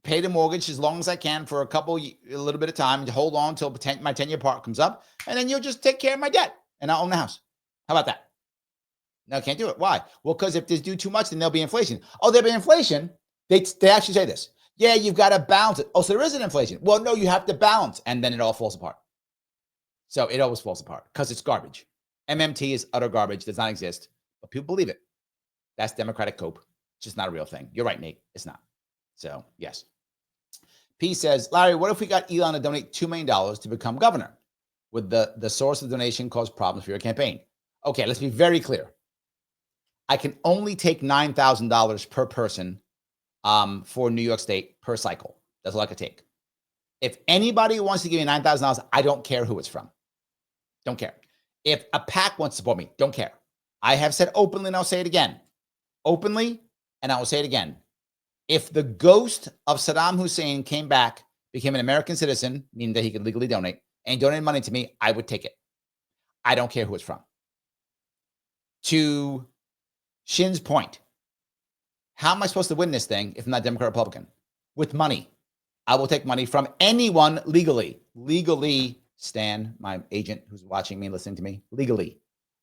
pay the mortgage as long as I can for a little bit of time to hold on until my 10-year part comes up. And then you'll just take care of my debt and I'll own the house. How about that? No, can't do it. Why? Well, because if there's due too much, then there'll be inflation. Oh, there'll be inflation. They actually say this. Yeah, you've got to balance it. Oh, so there is an inflation. Well, no, you have to balance. And then it all falls apart. So it always falls apart because it's garbage. MMT is utter garbage. Does not exist. But people believe it. That's Democratic cope. It's just not a real thing. You're right, Nate. It's not. So, yes. P says, Larry, what if we got Elon to donate $2 million to become governor? Would the source of the donation cause problems for your campaign? Okay, let's be very clear. I can only take $9,000 per person for New York State per cycle. That's all I could take. If anybody wants to give me $9,000, I don't care who it's from. Don't care. If a PAC wants to support me, don't care. I have said openly, and I'll say it again. Openly, and I will say it again. If the ghost of Saddam Hussein came back, became an American citizen, meaning that he could legally donate, and donated money to me, I would take it. I don't care who it's from. To Shin's point, how am I supposed to win this thing if I'm not Democrat or Republican? With money. I will take money from anyone legally. Legally, Stan, my agent who's watching me and listening to me, legally.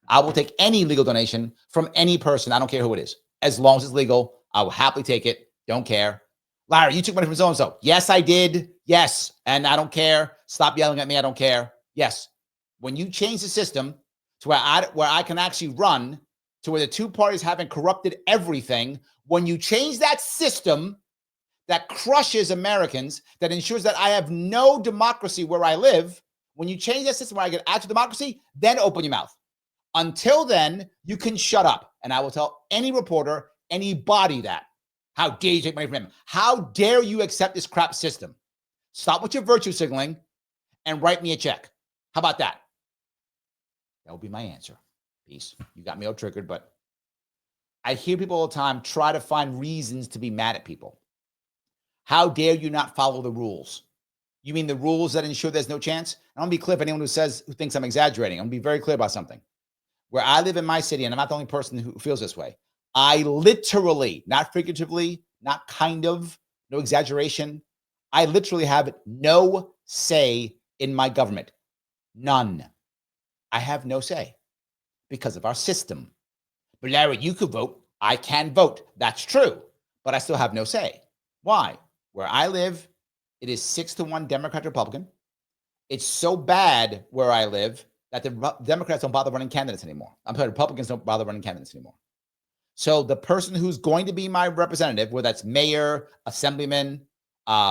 I will take any legal donation from any person. I don't care who it is. As long as it's legal, I will happily take it. Don't care. Larry, you took money from so-and-so. Yes, I did. Yes. And I don't care. Stop yelling at me. I don't care. Yes. When you change the system to where I can actually run to where the two parties haven't corrupted everything, when you change that system that crushes Americans, that ensures that I have no democracy where I live, when you change that system where I get actual democracy, then open your mouth. Until then, you can shut up. And I will tell any reporter, anybody that. How dare you take money from him? How dare you accept this crap system? Stop with your virtue signaling and write me a check. How about that? That will be my answer. Peace. You got me all triggered, but I hear people all the time try to find reasons to be mad at people. How dare you not follow the rules? You mean the rules that ensure there's no chance? I don't be clear if anyone who thinks I'm exaggerating. I'm going to be very clear about something. Where I live in my city, and I'm not the only person who feels this way, I literally, not figuratively, not kind of, no exaggeration, I literally have no say in my government. None. I have no say because of our system. But Larry, you could vote. I can vote. That's true. But I still have no say. Why? Where I live, it is 6-1 Democrat Republican. It's so bad where I live that the Democrats don't bother running candidates anymore. I'm sorry, Republicans don't bother running candidates anymore. So the person who's going to be my representative, whether that's mayor, assemblyman,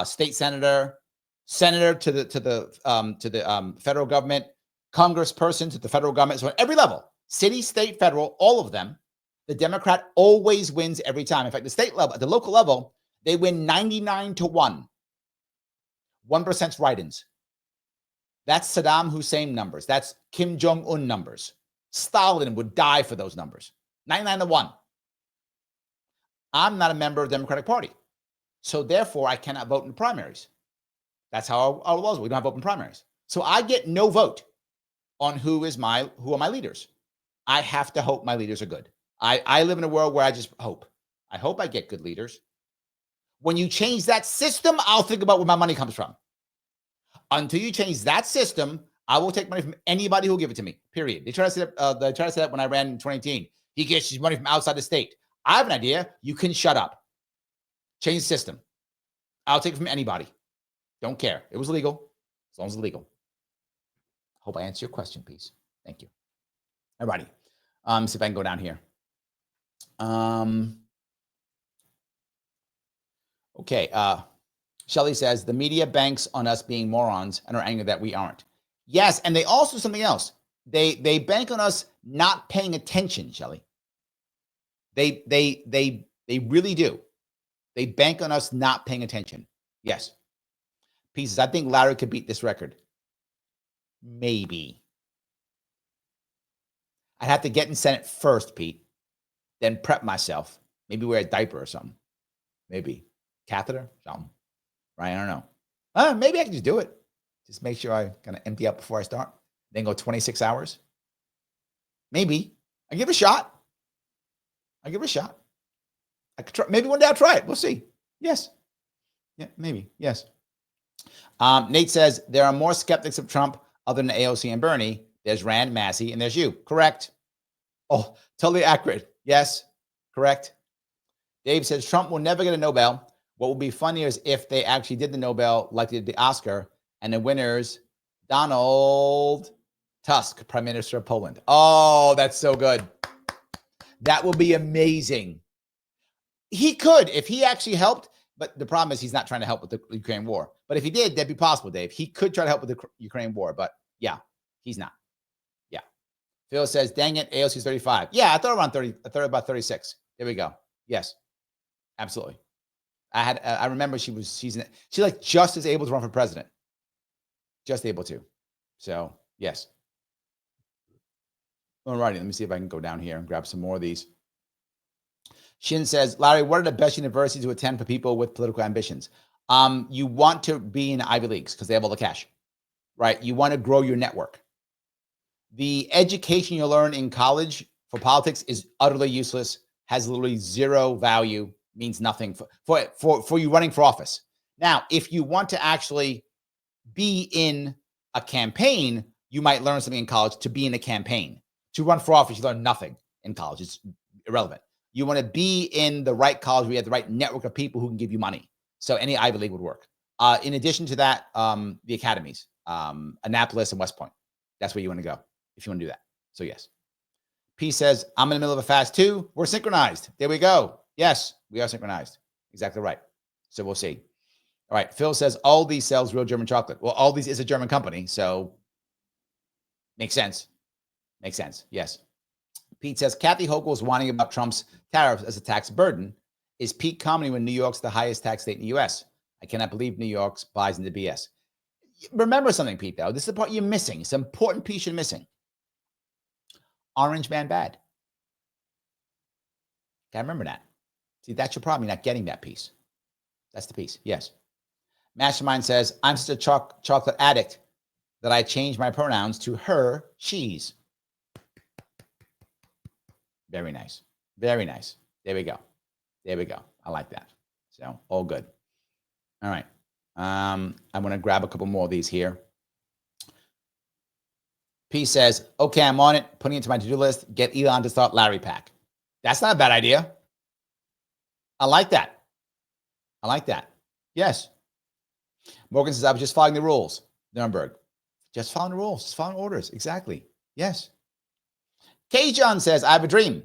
state senator, senator to the federal government, congressperson to the federal government, so at every level, city, state, federal, all of them, the Democrat always wins every time. In fact, the state level, at the local level, they win 99-1. 1% write-ins. That's Saddam Hussein numbers. That's Kim Jong-un numbers. Stalin would die for those numbers. 99-1. I'm not a member of the Democratic Party. So therefore, I cannot vote in the primaries. That's how our laws work. We don't have open primaries. So I get no vote on who are my leaders. I have to hope my leaders are good. I live in a world where I just hope. I hope I get good leaders. When you change that system, I'll think about where my money comes from. Until you change that system, I will take money from anybody who will give it to me, period. They try to say that when I ran in 2018. He gets his money from outside the state. I have an idea. You can shut up. Change the system. I'll take it from anybody. Don't care. It was legal. As long as it's legal. Hope I answered your question, please. Thank you. All righty. See if I can go down here. Okay. Shelley says, the media banks on us being morons and are angry that we aren't. Yes, and they also something else. They bank on us not paying attention, Shelley. They really do. They bank on us not paying attention. Yes. Pieces. I think Larry could beat this record. Maybe. I'd have to get in Senate first, Pete. Then prep myself. Maybe wear a diaper or something. Maybe. Catheter? Something. Right? I don't know. Maybe I can just do it. Just make sure I kind of empty out before I start. Then go 26 hours. Maybe. I give it a shot. I give it a shot. I could try. Maybe one day I'll try it. We'll see. Yes. Yeah, maybe. Yes. Nate says, there are more skeptics of Trump other than AOC and Bernie. There's Rand, Massey, and there's you. Correct. Oh, totally accurate. Yes. Correct. Dave says, Trump will never get a Nobel. What will be funnier is if they actually did the Nobel like they did the Oscar, and the winners, Donald Tusk, Prime Minister of Poland. Oh, that's so good. That will be amazing. He could, if he actually helped, but the problem is he's not trying to help with the Ukraine war. But if he did, that'd be possible, Dave. He could try to help with the Ukraine war, but yeah, he's not. Yeah. Phil says, dang it, AOC's 35. Yeah, I thought around 30. I thought about 36. There we go. Yes, absolutely. I remember she's like just as able to run for president. Just able to. So, yes. All righty, let me see if I can go down here and grab some more of these. Shin says, Larry, what are the best universities to attend for people with political ambitions? You want to be in Ivy Leagues because they have all the cash, right? You want to grow your network. The education you learn in college for politics is utterly useless, has literally zero value, means nothing for you running for office. Now, if you want to actually be in a campaign, you might learn something in college to be in a campaign. To run for office, you learn nothing in college. It's irrelevant. You want to be in the right college where you have the right network of people who can give you money. So any Ivy League would work. In addition to that, the academies, Annapolis and West Point. That's where you want to go if you want to do that. So yes. P says, I'm in the middle of a fast too. We're synchronized. There we go. Yes, we are synchronized. Exactly right. So we'll see. All right. Phil says, Aldi sells real German chocolate. Well, Aldi's is a German company, so makes sense. Makes sense. Yes. Pete says, Kathy Hochul is whining about Trump's tariffs as a tax burden. Is peak comedy when New York's the highest tax state in the U.S.? I cannot believe New York buys into BS. Remember something, Pete, though. This is the part you're missing. It's an important piece you're missing. Orange man bad. Gotta remember that. See, that's your problem. You're not getting that piece. That's the piece. Yes. Mastermind says, I'm such a chocolate addict that I changed my pronouns to her, she's. Very nice. Very nice. There we go. There we go. I like that. So all good. All right. I'm going to grab a couple more of these here. P says, okay, I'm on it. Putting it to my to-do list. Get Elon to start Larry Pack. That's not a bad idea. I like that. I like that. Yes. Morgan says, I was just following the rules. Nuremberg. Just following the rules. Just following orders. Exactly. Yes. K. John says, I have a dream.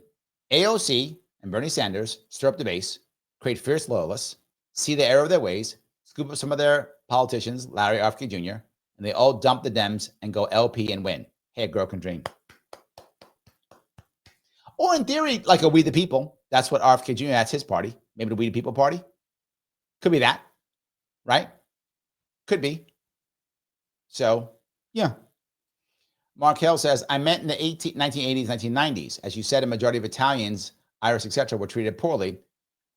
AOC and Bernie Sanders stir up the base, create fierce loyalists, see the error of their ways, scoop up some of their politicians, Larry RFK Jr., and they all dump the Dems and go LP and win. Hey, a girl can dream. Or in theory, like a We the People. That's what RFK Jr., that's his party. Maybe the We the People party. Could be that, right? Could be. So, yeah. Mark Hill says, I meant in the 1980s, 1990s. As you said, a majority of Italians, Irish, etc., were treated poorly,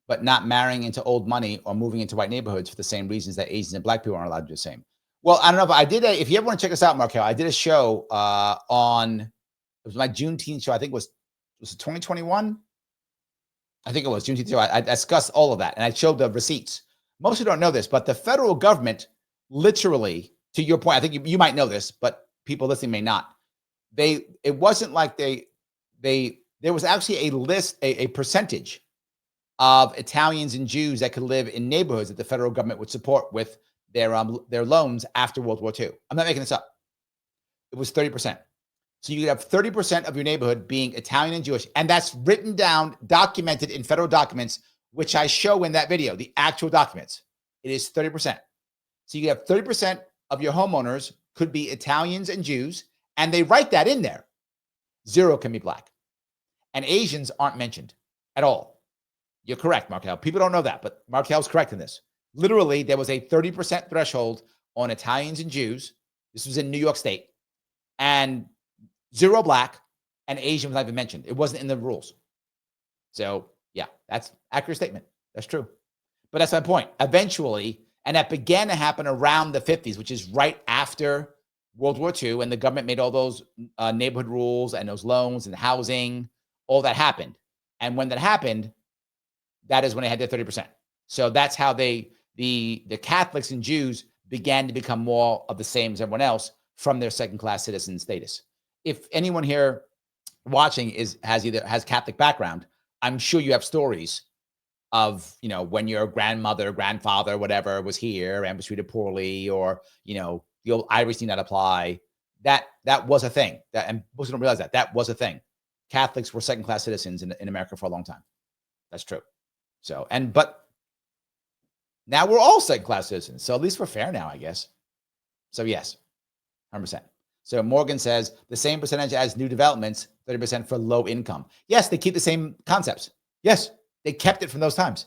but not marrying into old money or moving into white neighborhoods for the same reasons that Asians and black people aren't allowed to do the same. Well, I don't know if I did if you ever want to check us out, Mark Hill, I did a show on, it was my Juneteenth show. I think was it 2021? I think it was Juneteenth show. I discussed all of that and I showed the receipts. Most of you don't know this, but the federal government literally, to your point, I think you might know this, but people listening may not. It wasn't like there was actually a list, a percentage of Italians and Jews that could live in neighborhoods that the federal government would support with their loans after World War II. I'm not making this up. It was 30%. So you could have 30% of your neighborhood being Italian and Jewish, and that's written down, documented in federal documents, which I show in that video, the actual documents. It is 30%. So you have 30% of your homeowners could be Italians and Jews, and they write that in there. 0 can be black. And Asians aren't mentioned at all. You're correct, Markel. People don't know that, but Markel's correct in this. Literally, there was a 30% threshold on Italians and Jews. This was in New York State. And 0 black, and Asian was not even mentioned. It wasn't in the rules. So, yeah, that's an accurate statement. That's true. But that's my point. Eventually, and that began to happen around the 50s, which is right after World War II, and the government made all those neighborhood rules and those loans and housing, all that happened. And when that happened, that is when they had their 30%. So that's how the Catholics and Jews began to become more of the same as everyone else from their second-class citizen status. If anyone here watching has Catholic background, I'm sure you have stories of, when your grandmother, grandfather, whatever was here and was treated poorly, or, the old Irish did not apply. That was a thing. And most people don't realize that was a thing. Catholics were second-class citizens in America for a long time. That's true. So, but now we're all second-class citizens. So at least we're fair now, I guess. So yes, 100%. So Morgan says the same percentage as new developments, 30% for low income. Yes, they keep the same concepts. Yes, they kept it from those times.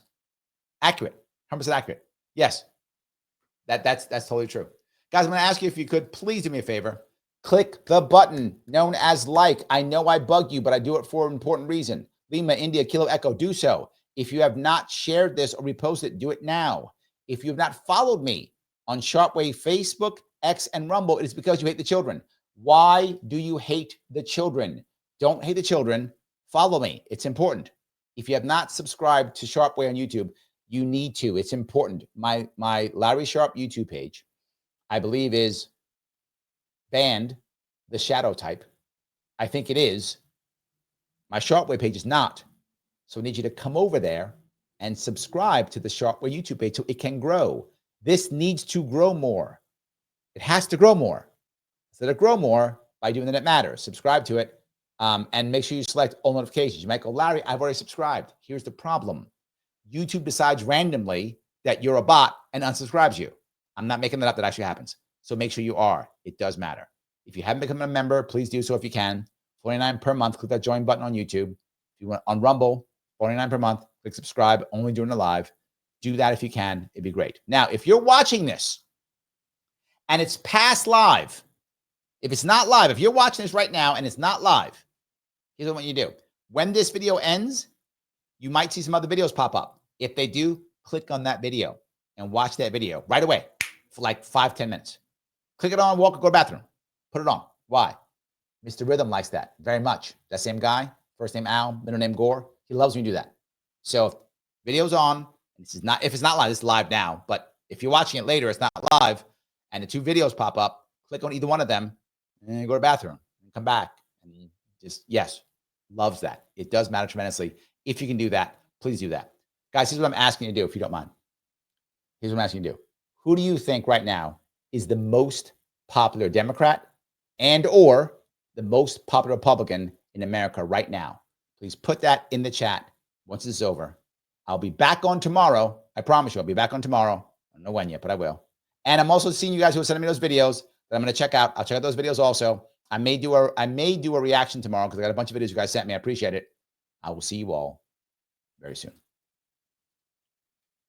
Accurate, 100% accurate. Yes, that's totally true. Guys, I'm going to ask you if you could please do me a favor. Click the button known as like. I know I bug you, but I do it for an important reason. Lima, India, Kilo, Echo, do so. If you have not shared this or reposted, do it now. If you have not followed me on Sharpeway, Facebook, X, and Rumble, it is because you hate the children. Why do you hate the children? Don't hate the children. Follow me. It's important. If you have not subscribed to Sharpeway on YouTube, you need to. It's important. My Larry Sharpe YouTube page, I believe, is banned the shadow type. I think it is. My Sharpeway page is not. So I need you to come over there and subscribe to the Sharpeway YouTube page so it can grow. This needs to grow more. It has to grow more. So to grow more by doing that, it matters. Subscribe to it, and make sure you select all notifications. You might go, Larry, I've already subscribed. Here's the problem. YouTube decides randomly that you're a bot and unsubscribes you. I'm not making that up. That actually happens. So make sure you are. It does matter. If you haven't become a member, please do so if you can. $49 per month. Click that join button on YouTube. If you want on Rumble, $49 per month. Click subscribe only during the live. Do that if you can. It'd be great. Now, if you're watching this and it's past live, if it's not live, if you're watching this right now and it's not live, here's what you do. When this video ends, you might see some other videos pop up. If they do, click on that video and watch that video right away for like 5-10 minutes. Click it on, walk, go to the bathroom. Put it on. Why? Mr. Rhythm likes that very much. That same guy, first name Al, middle name Gore. He loves when you do that. So if video's on, this is not, if it's not live, it's live now. But if you're watching it later, it's not live, and the 2 videos pop up, click on either one of them and go to the bathroom and come back. And just, yes, loves that. It does matter tremendously. If you can do that, please do that. Guys, here's what I'm asking you to do, if you don't mind. Here's what I'm asking you to do. Who do you think right now is the most popular Democrat and or the most popular Republican in America right now? Please put that in the chat once this is over. I'll be back on tomorrow. I promise you, I'll be back on tomorrow. I don't know when yet, but I will. And I'm also seeing you guys who are sending me those videos that I'm going to check out. I'll check out those videos also. I may do a reaction tomorrow because I got a bunch of videos you guys sent me. I appreciate it. I will see you all very soon.